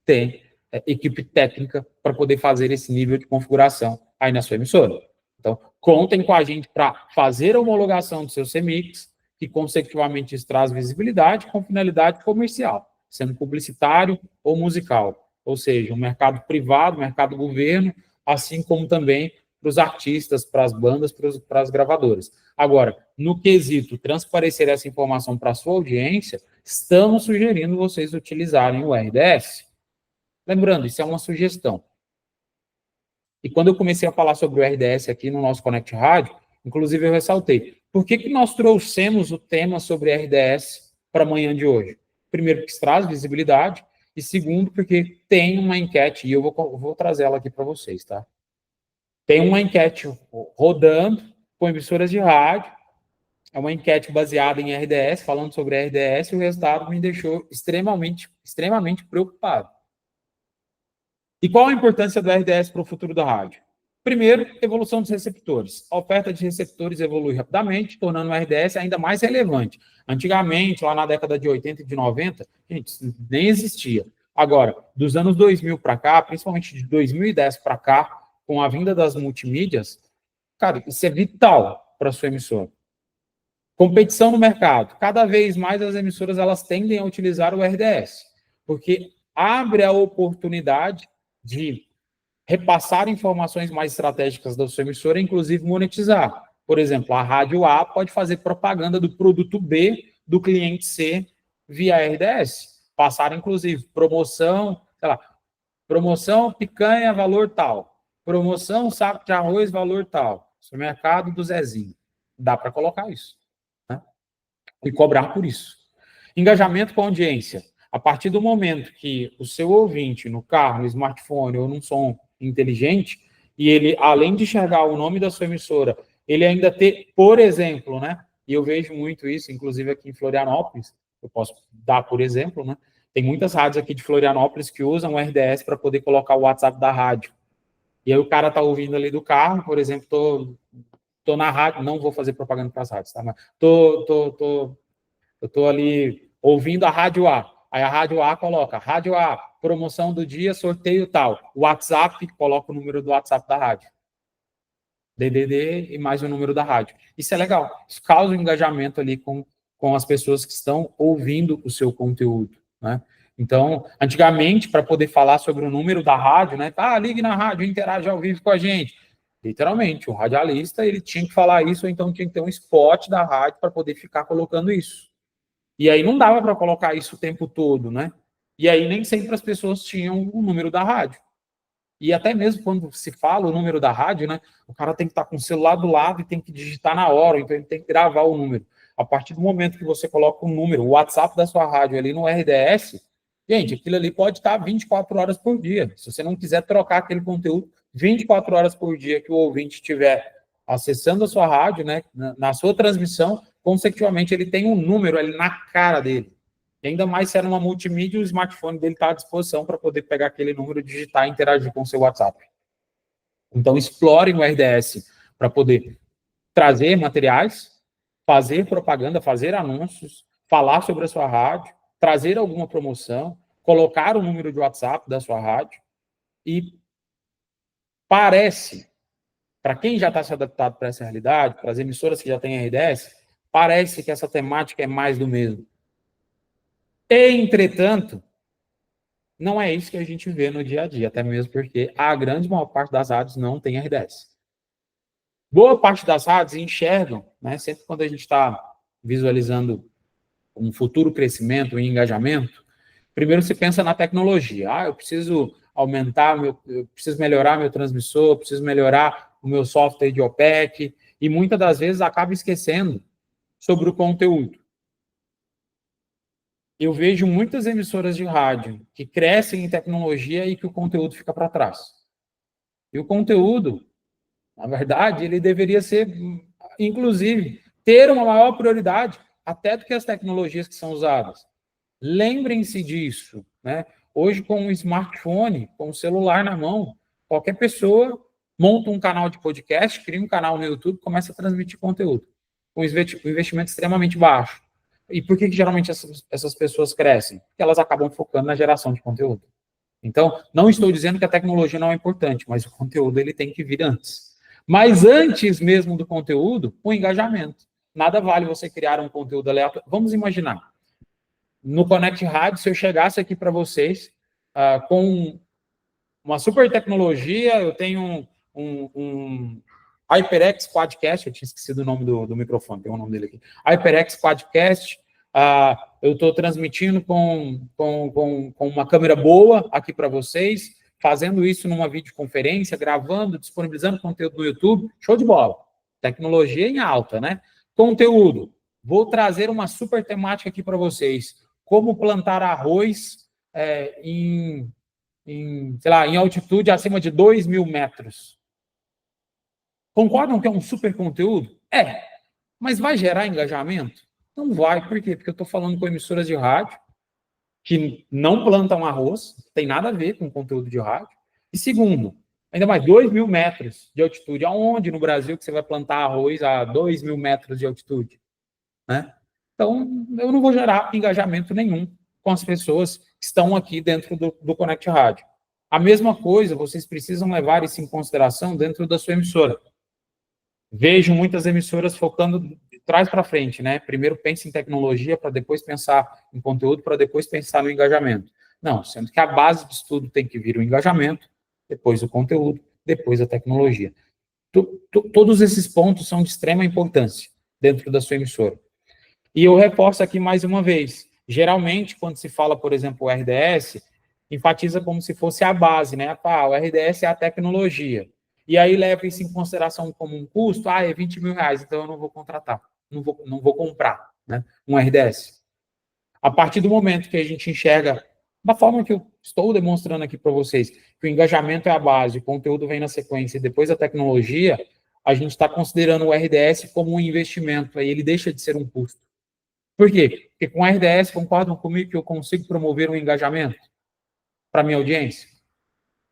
tem equipe técnica para poder fazer esse nível de configuração aí na sua emissora. Então, contem com a gente para fazer a homologação do seu CMix, que consecutivamente traz visibilidade com finalidade comercial, sendo publicitário ou musical. Ou seja, o mercado privado, o mercado governo, assim como também para os artistas, para as bandas, para as gravadoras. Agora, no quesito transparecer essa informação para a sua audiência, estamos sugerindo vocês utilizarem o RDS. Lembrando, isso é uma sugestão. E quando eu comecei a falar sobre o RDS aqui no nosso Connect Rádio, inclusive eu ressaltei, por que nós trouxemos o tema sobre RDS para a manhã de hoje? Primeiro, porque traz visibilidade, e segundo, porque tem uma enquete, e eu vou trazer ela aqui para vocês, tá? Tem uma enquete rodando com emissoras de rádio, é uma enquete baseada em RDS, falando sobre RDS, e o resultado me deixou extremamente preocupado. E qual a importância do RDS para o futuro da rádio? Primeiro, evolução dos receptores. A oferta de receptores evolui rapidamente, tornando o RDS ainda mais relevante. Antigamente, lá na década de 80 e de 90, gente, nem existia. Agora, dos anos 2000 para cá, principalmente de 2010 para cá, com a vinda das multimídias, cara, isso é vital para a sua emissora. Competição no mercado. Cada vez mais as emissoras elas tendem a utilizar o RDS, porque abre a oportunidade de repassar informações mais estratégicas da sua emissora, inclusive monetizar. Por exemplo, a rádio A pode fazer propaganda do produto B do cliente C via RDS. Passar, inclusive, promoção, sei lá, promoção picanha, valor tal. Promoção saco de arroz, valor tal. Supermercado do Zezinho. Dá para colocar isso, né? E cobrar por isso. Engajamento com a audiência. A partir do momento que o seu ouvinte, no carro, no smartphone ou num som inteligente, e ele, além de enxergar o nome da sua emissora, ele ainda ter, por exemplo, né? E eu vejo muito isso, inclusive aqui em Florianópolis, eu posso dar por exemplo, né? Tem muitas rádios aqui de Florianópolis que usam o RDS para poder colocar o WhatsApp da rádio. E aí o cara tá ouvindo ali do carro, por exemplo, tô na rádio, não vou fazer propaganda para as rádios, tá? Mas eu tô ali ouvindo a Rádio A. Aí a Rádio A coloca, Rádio A, promoção do dia, sorteio tal. O WhatsApp, coloca o número do WhatsApp da rádio. DDD e mais o número da rádio. Isso é legal. Isso causa um engajamento ali com as pessoas que estão ouvindo o seu conteúdo, né? Então, antigamente, para poder falar sobre o número da rádio, né? Ligue na rádio, interage ao vivo com a gente. Literalmente, o radialista, ele tinha que falar isso, ou então tinha que ter um spot da rádio para poder ficar colocando isso. E aí não dava para colocar isso o tempo todo, né? E aí nem sempre as pessoas tinham o número da rádio. E até mesmo quando se fala o número da rádio, né? O cara tem que estar com o celular do lado e tem que digitar na hora, então ele tem que gravar o número. A partir do momento que você coloca o número, o WhatsApp da sua rádio ali no RDS, gente, aquilo ali pode estar 24 horas por dia. Se você não quiser trocar aquele conteúdo 24 horas por dia que o ouvinte estiver acessando a sua rádio, né? Na sua transmissão, consecutivamente ele tem um número ali na cara dele. E ainda mais se era uma multimídia, o smartphone dele está à disposição para poder pegar aquele número, digitar e interagir com o seu WhatsApp. Então, explorem o RDS para poder trazer materiais, fazer propaganda, fazer anúncios, falar sobre a sua rádio, trazer alguma promoção, colocar o número de WhatsApp da sua rádio. E parece, para quem já está se adaptado para essa realidade, para as emissoras que já têm RDS, parece que essa temática é mais do mesmo. Entretanto, não é isso que a gente vê no dia a dia, até mesmo porque a grande maior parte das rádios não tem RDS. Boa parte das rádios enxergam, né, sempre quando a gente está visualizando um futuro crescimento, um engajamento, primeiro se pensa na tecnologia. Eu preciso aumentar, eu preciso melhorar meu transmissor, eu preciso melhorar o meu software de OPEC, e muitas das vezes acaba esquecendo sobre o conteúdo. Eu vejo muitas emissoras de rádio que crescem em tecnologia e que o conteúdo fica para trás. E o conteúdo, na verdade, ele deveria ser, inclusive, ter uma maior prioridade até do que as tecnologias que são usadas. Lembrem-se disso, né? Hoje, com o smartphone, com o celular na mão, qualquer pessoa monta um canal de podcast, cria um canal no YouTube, começa a transmitir conteúdo, com um investimento extremamente baixo. E por que geralmente essas pessoas crescem? Porque elas acabam focando na geração de conteúdo. Então, não estou dizendo que a tecnologia não é importante, mas o conteúdo ele tem que vir antes. Mas antes mesmo do conteúdo, o engajamento. Nada vale você criar um conteúdo aleatório. Vamos imaginar, no Connect Rádio, se eu chegasse aqui para vocês com uma super tecnologia, eu tenho um HyperX Quadcast, eu tinha esquecido o nome do microfone, tem o nome dele aqui. HyperX Quadcast, eu estou transmitindo com uma câmera boa aqui para vocês, fazendo isso numa videoconferência, gravando, disponibilizando conteúdo no YouTube, show de bola. Tecnologia em alta, né? Conteúdo. Vou trazer uma super temática aqui para vocês. Como plantar arroz em altitude acima de 2.000 metros. Concordam que é um super conteúdo? Mas vai gerar engajamento? Não vai. Por quê? Porque eu estou falando com emissoras de rádio que não plantam arroz, tem nada a ver com conteúdo de rádio. E segundo, ainda mais 2.000 metros de altitude. Aonde no Brasil que você vai plantar arroz a 2.000 metros de altitude? Né? Então, eu não vou gerar engajamento nenhum com as pessoas que estão aqui dentro do Connect Rádio. A mesma coisa, vocês precisam levar isso em consideração dentro da sua emissora. Vejo muitas emissoras focando de trás para frente, né? Primeiro pensa em tecnologia, para depois pensar em conteúdo, para depois pensar no engajamento. Não, sendo que a base de estudo tem que vir o engajamento, depois o conteúdo, depois a tecnologia. Todos esses pontos são de extrema importância dentro da sua emissora. E eu reforço aqui mais uma vez, geralmente, quando se fala, por exemplo, o RDS, enfatiza como se fosse a base, né? O RDS é a tecnologia. E aí leva isso em consideração como um custo, é 20 mil reais, então eu não vou contratar, não vou comprar, né, um RDS. A partir do momento que a gente enxerga, da forma que eu estou demonstrando aqui para vocês, que o engajamento é a base, o conteúdo vem na sequência e depois a tecnologia, a gente está considerando o RDS como um investimento, aí ele deixa de ser um custo. Por quê? Porque com o RDS, concordam comigo que eu consigo promover um engajamento para a minha audiência?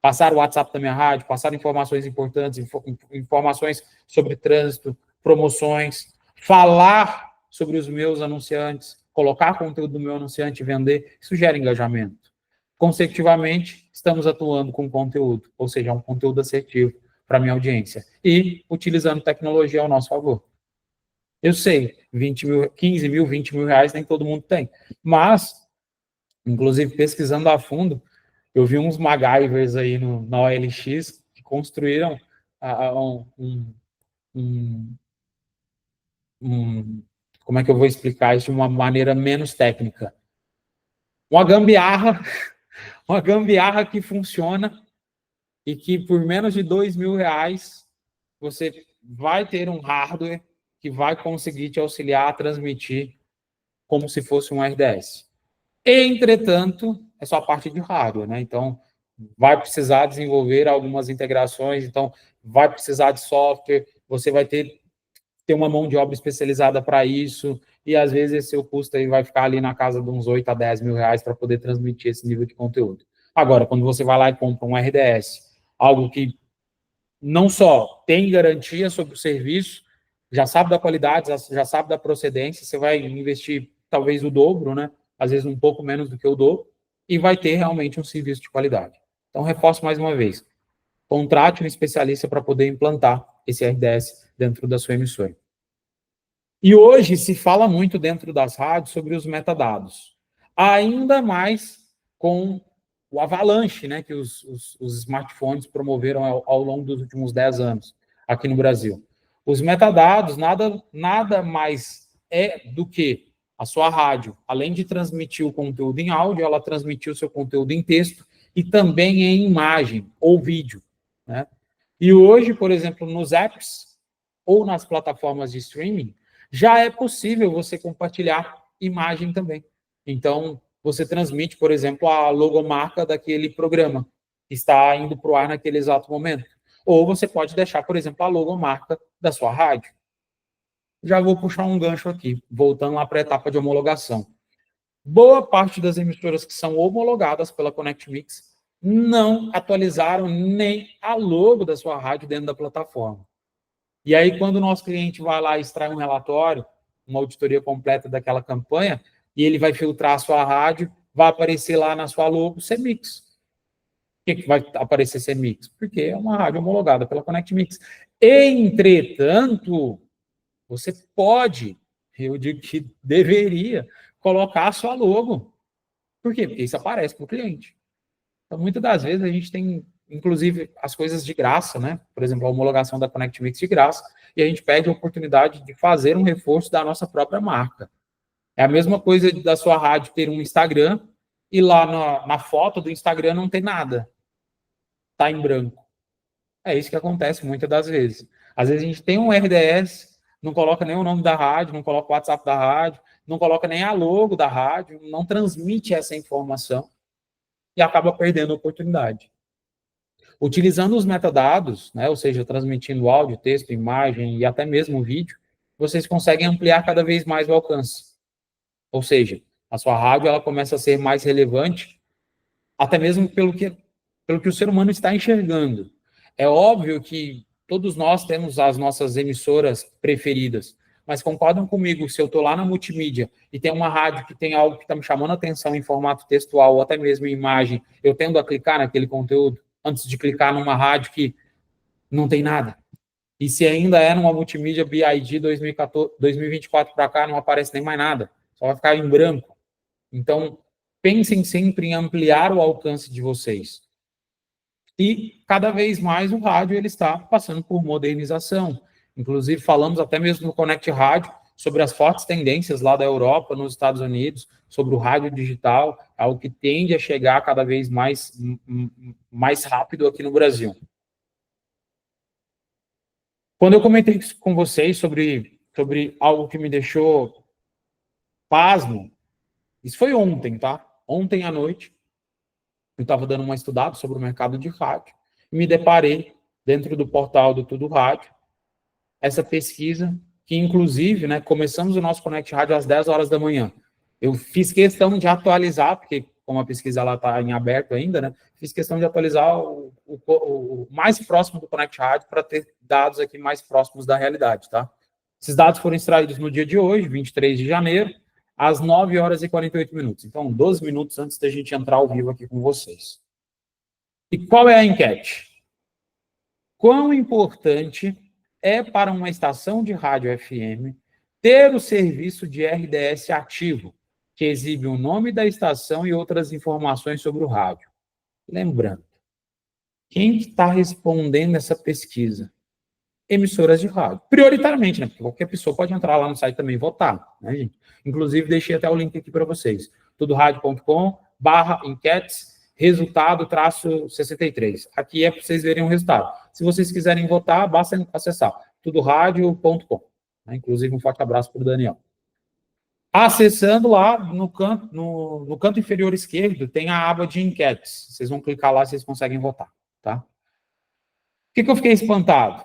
Passar o WhatsApp da minha rádio, passar informações importantes, informações sobre trânsito, promoções, falar sobre os meus anunciantes, colocar conteúdo do meu anunciante e vender, isso gera engajamento. Consecutivamente, estamos atuando com conteúdo, ou seja, um conteúdo assertivo para a minha audiência e utilizando tecnologia ao nosso favor. Eu sei, 20 mil, 15 mil, 20 mil reais nem todo mundo tem. Mas, inclusive, pesquisando a fundo, eu vi uns MacGyvers aí na OLX que construíram como é que eu vou explicar isso de uma maneira menos técnica? Uma gambiarra que funciona e que por menos de 2 mil reais você vai ter um hardware que vai conseguir te auxiliar a transmitir como se fosse um RDS. Entretanto, é só a parte de hardware, né? Então, vai precisar desenvolver algumas integrações, então, vai precisar de software, você vai ter uma mão de obra especializada para isso, e às vezes esse seu custo aí vai ficar ali na casa de uns 8 a 10 mil reais para poder transmitir esse nível de conteúdo. Agora, quando você vai lá e compra um RDS, algo que não só tem garantia sobre o serviço, já sabe da qualidade, já sabe da procedência, você vai investir talvez o dobro, né? Às vezes um pouco menos do que o dobro, e vai ter realmente um serviço de qualidade. Então, reforço mais uma vez, contrate um especialista para poder implantar esse RDS dentro da sua emissora. E hoje se fala muito dentro das rádios sobre os metadados, ainda mais com o avalanche, né, que os smartphones promoveram ao longo dos últimos 10 anos aqui no Brasil. Os metadados nada mais é do que a sua rádio, além de transmitir o conteúdo em áudio, ela transmitiu o seu conteúdo em texto e também em imagem ou vídeo, né? E hoje, por exemplo, nos apps ou nas plataformas de streaming, já é possível você compartilhar imagem também. Então, você transmite, por exemplo, a logomarca daquele programa que está indo para o ar naquele exato momento. Ou você pode deixar, por exemplo, a logomarca da sua rádio. Já vou puxar um gancho aqui, voltando lá para a etapa de homologação. Boa parte das emissoras que são homologadas pela ConnectMix não atualizaram nem a logo da sua rádio dentro da plataforma. E aí, quando o nosso cliente vai lá e extrai um relatório, uma auditoria completa daquela campanha, e ele vai filtrar a sua rádio, vai aparecer lá na sua logo CMix. Por que vai aparecer CMix? Porque é uma rádio homologada pela ConnectMix. Entretanto, você pode, eu digo que deveria, colocar a sua logo. Por quê? Porque isso aparece para o cliente. Então, muitas das vezes a gente tem, inclusive, as coisas de graça, né? Por exemplo, a homologação da ConnectMix de graça, e a gente perde a oportunidade de fazer um reforço da nossa própria marca. É a mesma coisa da sua rádio ter um Instagram e lá na foto do Instagram não tem nada. Está em branco. É isso que acontece muitas das vezes. Às vezes a gente tem um RDS, não coloca nem o nome da rádio, não coloca o WhatsApp da rádio, não coloca nem a logo da rádio, não transmite essa informação e acaba perdendo a oportunidade. Utilizando os metadados, né, ou seja, transmitindo áudio, texto, imagem e até mesmo vídeo, vocês conseguem ampliar cada vez mais o alcance. Ou seja, a sua rádio ela começa a ser mais relevante, até mesmo pelo que o ser humano está enxergando. É óbvio que todos nós temos as nossas emissoras preferidas, mas concordam comigo, se eu estou lá na multimídia e tem uma rádio que tem algo que está me chamando a atenção em formato textual ou até mesmo em imagem, eu tendo a clicar naquele conteúdo antes de clicar numa rádio que não tem nada. E se ainda é numa multimídia BID 2024 para cá, não aparece nem mais nada, só vai ficar em branco. Então, pensem sempre em ampliar o alcance de vocês. E cada vez mais o rádio ele está passando por modernização. Inclusive, falamos até mesmo no Connect Rádio sobre as fortes tendências lá da Europa, nos Estados Unidos, sobre o rádio digital, algo que tende a chegar cada vez mais rápido aqui no Brasil. Quando eu comentei com vocês sobre algo que me deixou pasmo, isso foi ontem, tá? Ontem à noite, eu estava dando uma estudada sobre o mercado de rádio e me deparei dentro do portal do Tudo Rádio, essa pesquisa que, inclusive, né, começamos o nosso Connect Rádio às 10 horas da manhã. Eu fiz questão de atualizar, porque como a pesquisa está em aberto ainda, né, fiz questão de atualizar o mais próximo do Connect Rádio para ter dados aqui mais próximos da realidade, tá? Esses dados foram extraídos no dia de hoje, 23 de janeiro, às 9 horas e 48 minutos. Então, 12 minutos antes da gente entrar ao vivo aqui com vocês. E qual é a enquete? Quão importante é para uma estação de rádio FM ter o serviço de RDS ativo, que exibe o nome da estação e outras informações sobre o rádio? Lembrando, quem está respondendo essa pesquisa? Emissoras de rádio. Prioritariamente, né? Porque qualquer pessoa pode entrar lá no site também e votar, né, gente? Inclusive, deixei até o link aqui para vocês. tudoradio.com/enquetes, resultado-63. Aqui é para vocês verem o resultado. Se vocês quiserem votar, basta acessar tudoradio.com. Né? Inclusive, um forte abraço para o Daniel. Acessando lá, no canto inferior esquerdo, tem a aba de enquetes. Vocês vão clicar lá e vocês conseguem votar, tá? O que eu fiquei espantado?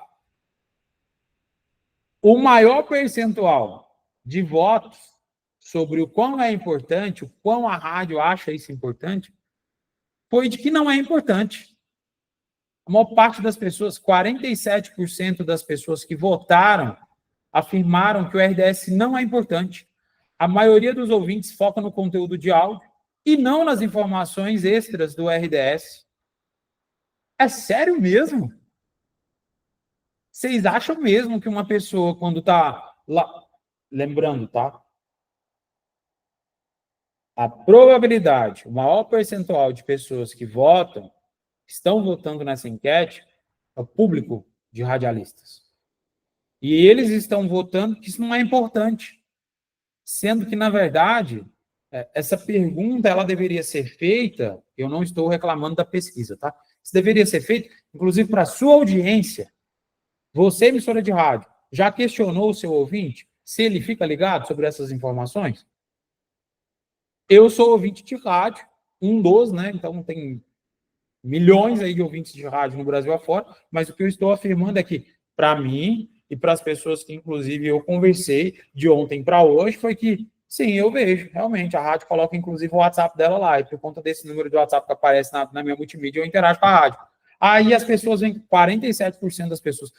O maior percentual de votos sobre o quão é importante, o quão a rádio acha isso importante, foi de que não é importante. A maior parte das pessoas, 47% das pessoas que votaram, afirmaram que o RDS não é importante. A maioria dos ouvintes foca no conteúdo de áudio e não nas informações extras do RDS. É sério mesmo? Vocês acham mesmo que uma pessoa, quando está lá... Lembrando, tá? A probabilidade, o maior percentual de pessoas que votam, estão votando nessa enquete, é o público de radialistas. E eles estão votando que isso não é importante. Sendo que, na verdade, essa pergunta ela deveria ser feita, eu não estou reclamando da pesquisa, tá? Isso deveria ser feito, inclusive, para a sua audiência. Você, emissora de rádio, já questionou o seu ouvinte se ele fica ligado sobre essas informações? Eu sou ouvinte de rádio, um dos, né? Então tem milhões aí de ouvintes de rádio no Brasil afora, mas o que eu estou afirmando é que, para mim e para as pessoas que, inclusive, eu conversei de ontem para hoje, foi que, sim, eu vejo, realmente, a rádio coloca, inclusive, o WhatsApp dela lá, e por conta desse número de WhatsApp que aparece na minha multimídia, eu interajo com a rádio. Aí as pessoas vêm, 47% das pessoas,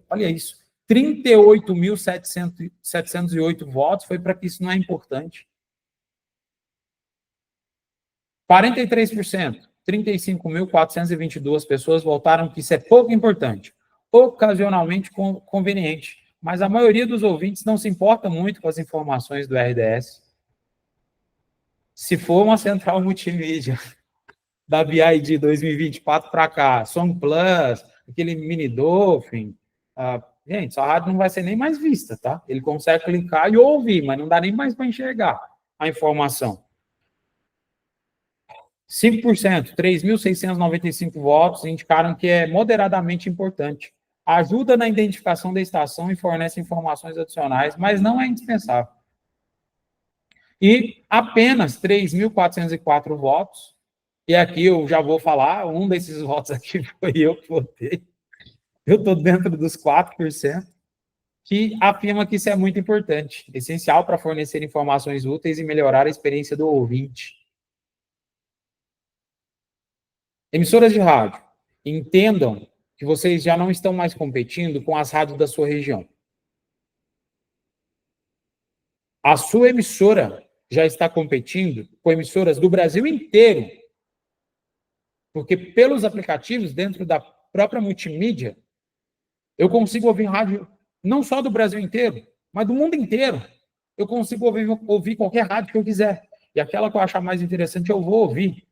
olha isso, 38.708 votos foi para que isso não é importante. 43%, 35.422 pessoas votaram que isso é pouco importante, ocasionalmente conveniente, mas a maioria dos ouvintes não se importa muito com as informações do RDS. Se for uma central multimídia da BID 2024 para cá, Song Plus, aquele mini Dolphin, gente, essa rádio não vai ser nem mais vista, tá? Ele consegue clicar e ouvir, mas não dá nem mais para enxergar a informação. 5%, 3.695 votos indicaram que é moderadamente importante. Ajuda na identificação da estação e fornece informações adicionais, mas não é indispensável. E apenas 3.404 votos, e aqui eu já vou falar, um desses votos aqui foi eu que votei, eu estou dentro dos 4%, que afirma que isso é muito importante, essencial para fornecer informações úteis e melhorar a experiência do ouvinte. Emissoras de rádio, entendam que vocês já não estão mais competindo com as rádios da sua região. A sua emissora já está competindo com emissoras do Brasil inteiro. Porque pelos aplicativos, dentro da própria multimídia, eu consigo ouvir rádio não só do Brasil inteiro, mas do mundo inteiro. Eu consigo ouvir qualquer rádio que eu quiser. e aquela que eu achar mais interessante eu vou ouvir.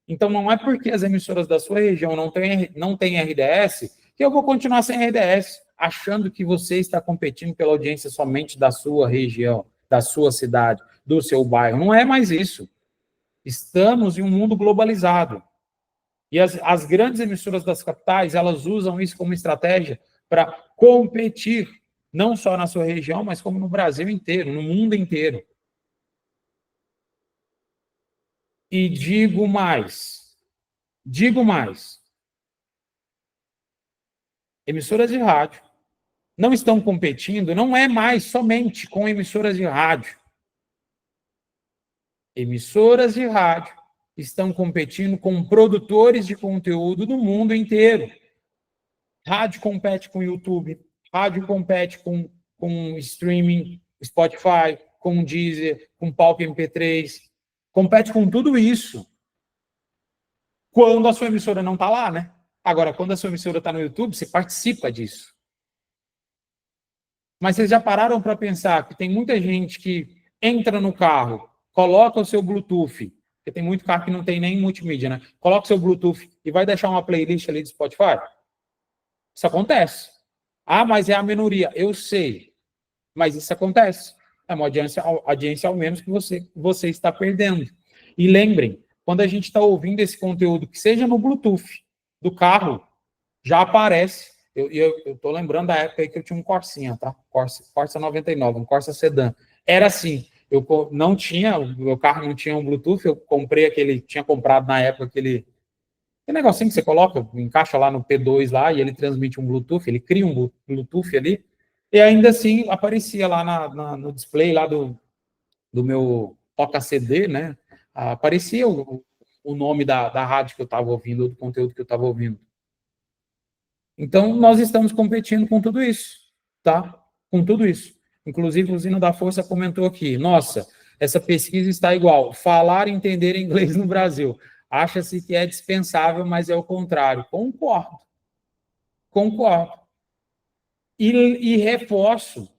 Então, não é porque as emissoras da sua região não têm RDS que eu vou continuar sem RDS, achando que você está competindo pela audiência somente da sua região, da sua cidade, do seu bairro. Não é mais isso. Estamos em um mundo globalizado. E as grandes emissoras das capitais, elas usam isso como estratégia para competir, não só na sua região, mas como no Brasil inteiro, no mundo inteiro. E digo mais, emissoras de rádio não estão competindo, não é mais somente com emissoras de rádio. Emissoras de rádio estão competindo com produtores de conteúdo do mundo inteiro. Rádio compete com YouTube, rádio compete com streaming, Spotify, com Deezer, com Palco MP3, compete com tudo isso. Quando a sua emissora não está lá, né? Agora, quando a sua emissora está no YouTube, você participa disso. Mas vocês já pararam para pensar que tem muita gente que entra no carro, coloca o seu Bluetooth, porque tem muito carro que não tem nem multimídia, né? Coloca o seu Bluetooth e vai deixar uma playlist ali de Spotify? Isso acontece. Ah, mas é a minoria. Eu sei. Mas isso acontece. É uma audiência ao menos que você está perdendo. E lembrem, quando a gente está ouvindo esse conteúdo, que seja no Bluetooth do carro, já aparece. Eu estou lembrando da época aí que eu tinha um Corsinha, tá? Corsa 99, um Corsa Sedan. Era assim, eu não tinha, o meu carro não tinha um Bluetooth, eu comprei tinha comprado na época aquele negocinho que você coloca, encaixa lá no P2 lá, e ele transmite um Bluetooth, ele cria um Bluetooth ali, e ainda assim aparecia lá no display lá do meu toca-CD, né? Aparecia o nome da rádio que eu estava ouvindo, do conteúdo que eu estava ouvindo. Então, nós estamos competindo com tudo isso, tá? Com tudo isso. Inclusive, o Zino da Força comentou aqui, nossa, essa pesquisa está igual, falar e entender inglês no Brasil. Acha-se que é dispensável, mas é o contrário. Concordo. E reforço,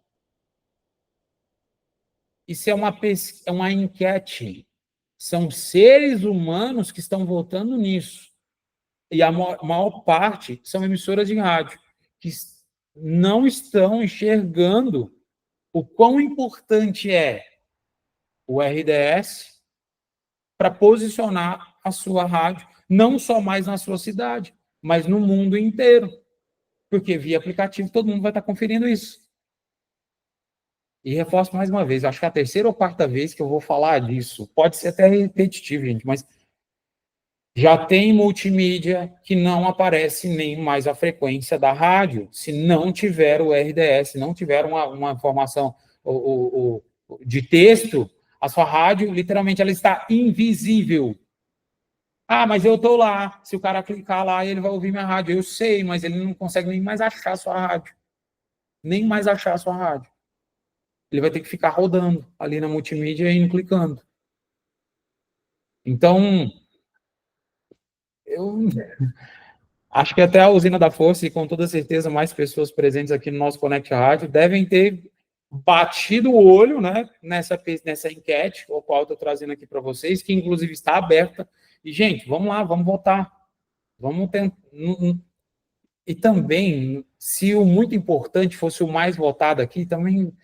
isso é uma enquete. São seres humanos que estão votando nisso. E a maior parte são emissoras de rádio, que não estão enxergando o quão importante é o RDS para posicionar a sua rádio, não só mais na sua cidade, mas no mundo inteiro. Porque via aplicativo todo mundo vai estar conferindo isso. E reforço mais uma vez, acho que é a terceira ou quarta vez que eu vou falar disso. Pode ser até repetitivo, gente, mas já tem multimídia que não aparece nem mais a frequência da rádio, se não tiver o RDS, não tiver uma informação de texto, a sua rádio, literalmente, ela está invisível. Ah, mas eu estou lá. Se o cara clicar lá, ele vai ouvir minha rádio. Eu sei, mas ele não consegue nem mais achar a sua rádio. Nem mais achar a sua rádio. Ele vai ter que ficar rodando ali na multimídia e indo clicando. Então, eu acho que até a usina da Força, e com toda certeza mais pessoas presentes aqui no nosso Connect Rádio, devem ter batido o olho, né, nessa enquete, o qual eu estou trazendo aqui para vocês, que inclusive está aberta. E, gente, vamos lá, vamos votar. Vamos tentar. E também, se o muito importante fosse o mais votado aqui, também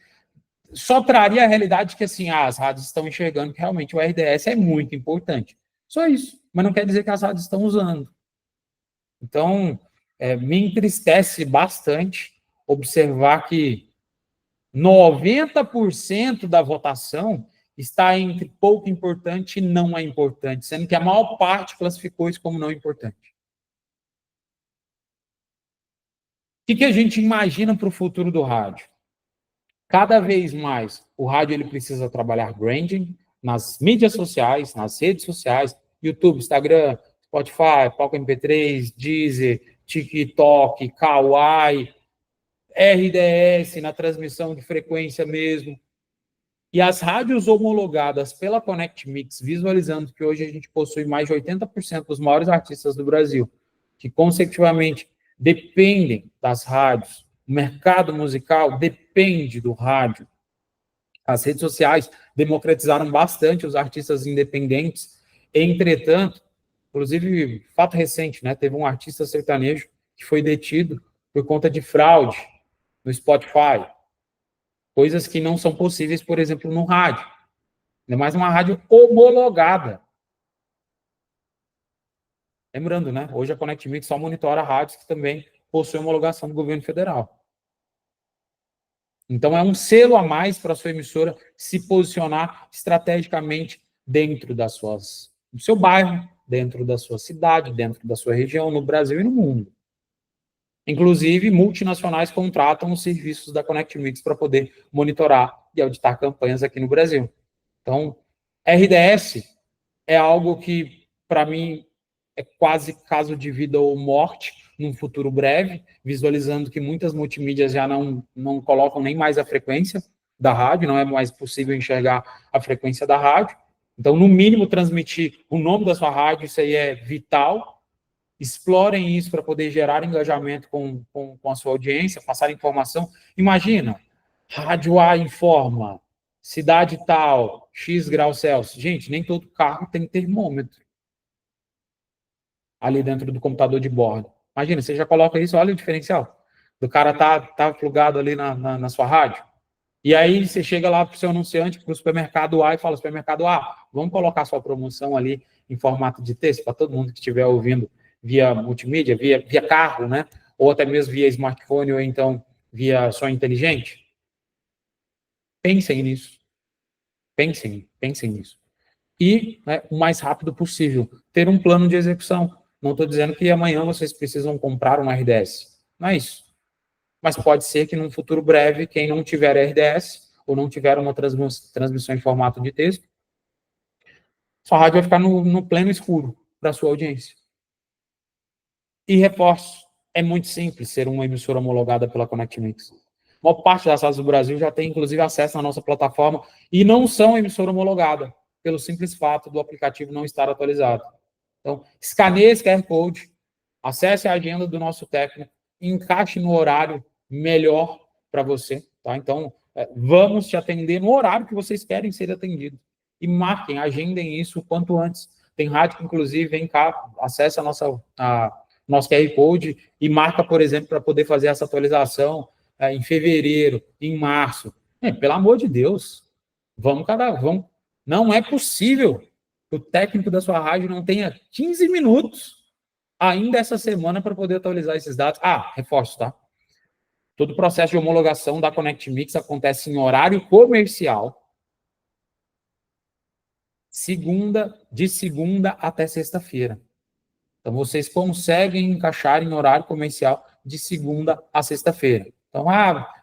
só traria a realidade que, assim, as rádios estão enxergando que realmente o RDS é muito importante. Só isso. Mas não quer dizer que as rádios estão usando. Então, me entristece bastante observar que 90% da votação está entre pouco importante e não é importante, sendo que a maior parte classificou isso como não importante. O que a gente imagina para o futuro do rádio? Cada vez mais, o rádio ele precisa trabalhar branding nas mídias sociais, nas redes sociais, YouTube, Instagram, Spotify, Palco MP3, Deezer, TikTok, Kawaii, RDS na transmissão de frequência mesmo. E as rádios homologadas pela Connect Mix, visualizando que hoje a gente possui mais de 80% dos maiores artistas do Brasil, que consecutivamente dependem das rádios. O mercado musical depende do rádio. As redes sociais democratizaram bastante os artistas independentes. Entretanto, inclusive, fato recente, né? Teve um artista sertanejo que foi detido por conta de fraude no Spotify. Coisas que não são possíveis, por exemplo, no rádio. Ainda mais uma rádio homologada. Lembrando, né? Hoje a Connect Mix só monitora rádios que também possuem homologação do governo federal. Então, é um selo a mais para a sua emissora se posicionar estrategicamente dentro do seu bairro, dentro da sua cidade, dentro da sua região, no Brasil e no mundo. Inclusive, multinacionais contratam os serviços da Connect Mix para poder monitorar e auditar campanhas aqui no Brasil. Então, RDS é algo que, para mim, é quase caso de vida ou morte num futuro breve, visualizando que muitas multimídias já não colocam nem mais a frequência da rádio, não é mais possível enxergar a frequência da rádio. Então, no mínimo, transmitir o nome da sua rádio, isso aí é vital. Explorem isso para poder gerar engajamento com a sua audiência, passar informação. Imagina, Rádio A informa, cidade tal, X graus Celsius. Gente, nem todo carro tem termômetro ali dentro do computador de bordo. Imagina, você já coloca isso, olha o diferencial. Do cara tá plugado ali na sua rádio. E aí você chega lá para o seu anunciante, para o supermercado A, e fala, supermercado A, vamos colocar sua promoção ali em formato de texto, para todo mundo que estiver ouvindo via multimídia, via carro, né? Ou até mesmo via smartphone, ou então via som inteligente. Pensem nisso. Pensem nisso. E, né, o mais rápido possível, ter um plano de execução. Não estou dizendo que amanhã vocês precisam comprar um RDS. Não é isso. Mas pode ser que num futuro breve, quem não tiver RDS ou não tiver uma transmissão em formato de texto, sua rádio vai ficar no pleno escuro para a sua audiência. E reforço, é muito simples ser uma emissora homologada pela Connect Mix. A maior parte das rádios do Brasil já tem, inclusive, acesso à nossa plataforma e não são emissora homologada, pelo simples fato do aplicativo não estar atualizado. Então, escaneie esse QR Code, acesse a agenda do nosso técnico, encaixe no horário melhor para você, tá? Então, vamos te atender no horário que vocês querem ser atendidos. E marquem, agendem isso o quanto antes. Tem rádio que, inclusive, vem cá, acessa nosso QR Code e marca, por exemplo, para poder fazer essa atualização em fevereiro, em março. Pelo amor de Deus, vamos. Não é possível que o técnico da sua rádio não tenha 15 minutos ainda essa semana para poder atualizar esses dados. Reforço, tá? Todo o processo de homologação da Connect Mix acontece em horário comercial, de segunda até sexta-feira. Então, vocês conseguem encaixar em horário comercial de segunda a sexta-feira. Então,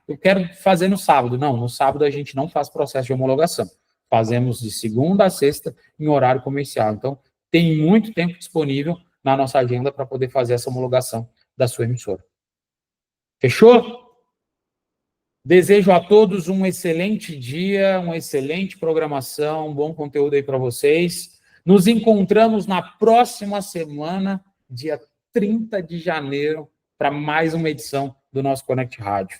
eu quero fazer no sábado. Não, no sábado a gente não faz processo de homologação. Fazemos de segunda a sexta em horário comercial. Então, tem muito tempo disponível na nossa agenda para poder fazer essa homologação da sua emissora. Fechou? Desejo a todos um excelente dia, uma excelente programação, um bom conteúdo aí para vocês. Nos encontramos na próxima semana, dia 30 de janeiro, para mais uma edição do nosso Connect Rádio.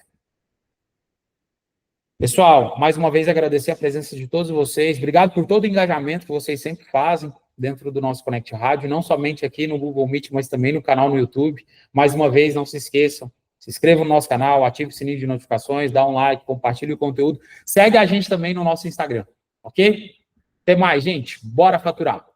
Pessoal, mais uma vez agradecer a presença de todos vocês. Obrigado por todo o engajamento que vocês sempre fazem dentro do nosso Connect Rádio, não somente aqui no Google Meet, mas também no canal no YouTube. Mais uma vez, não se esqueçam, se inscreva no nosso canal, ative o sininho de notificações, dá um like, compartilhe o conteúdo. Segue a gente também no nosso Instagram, ok? Até mais, gente. Bora faturar!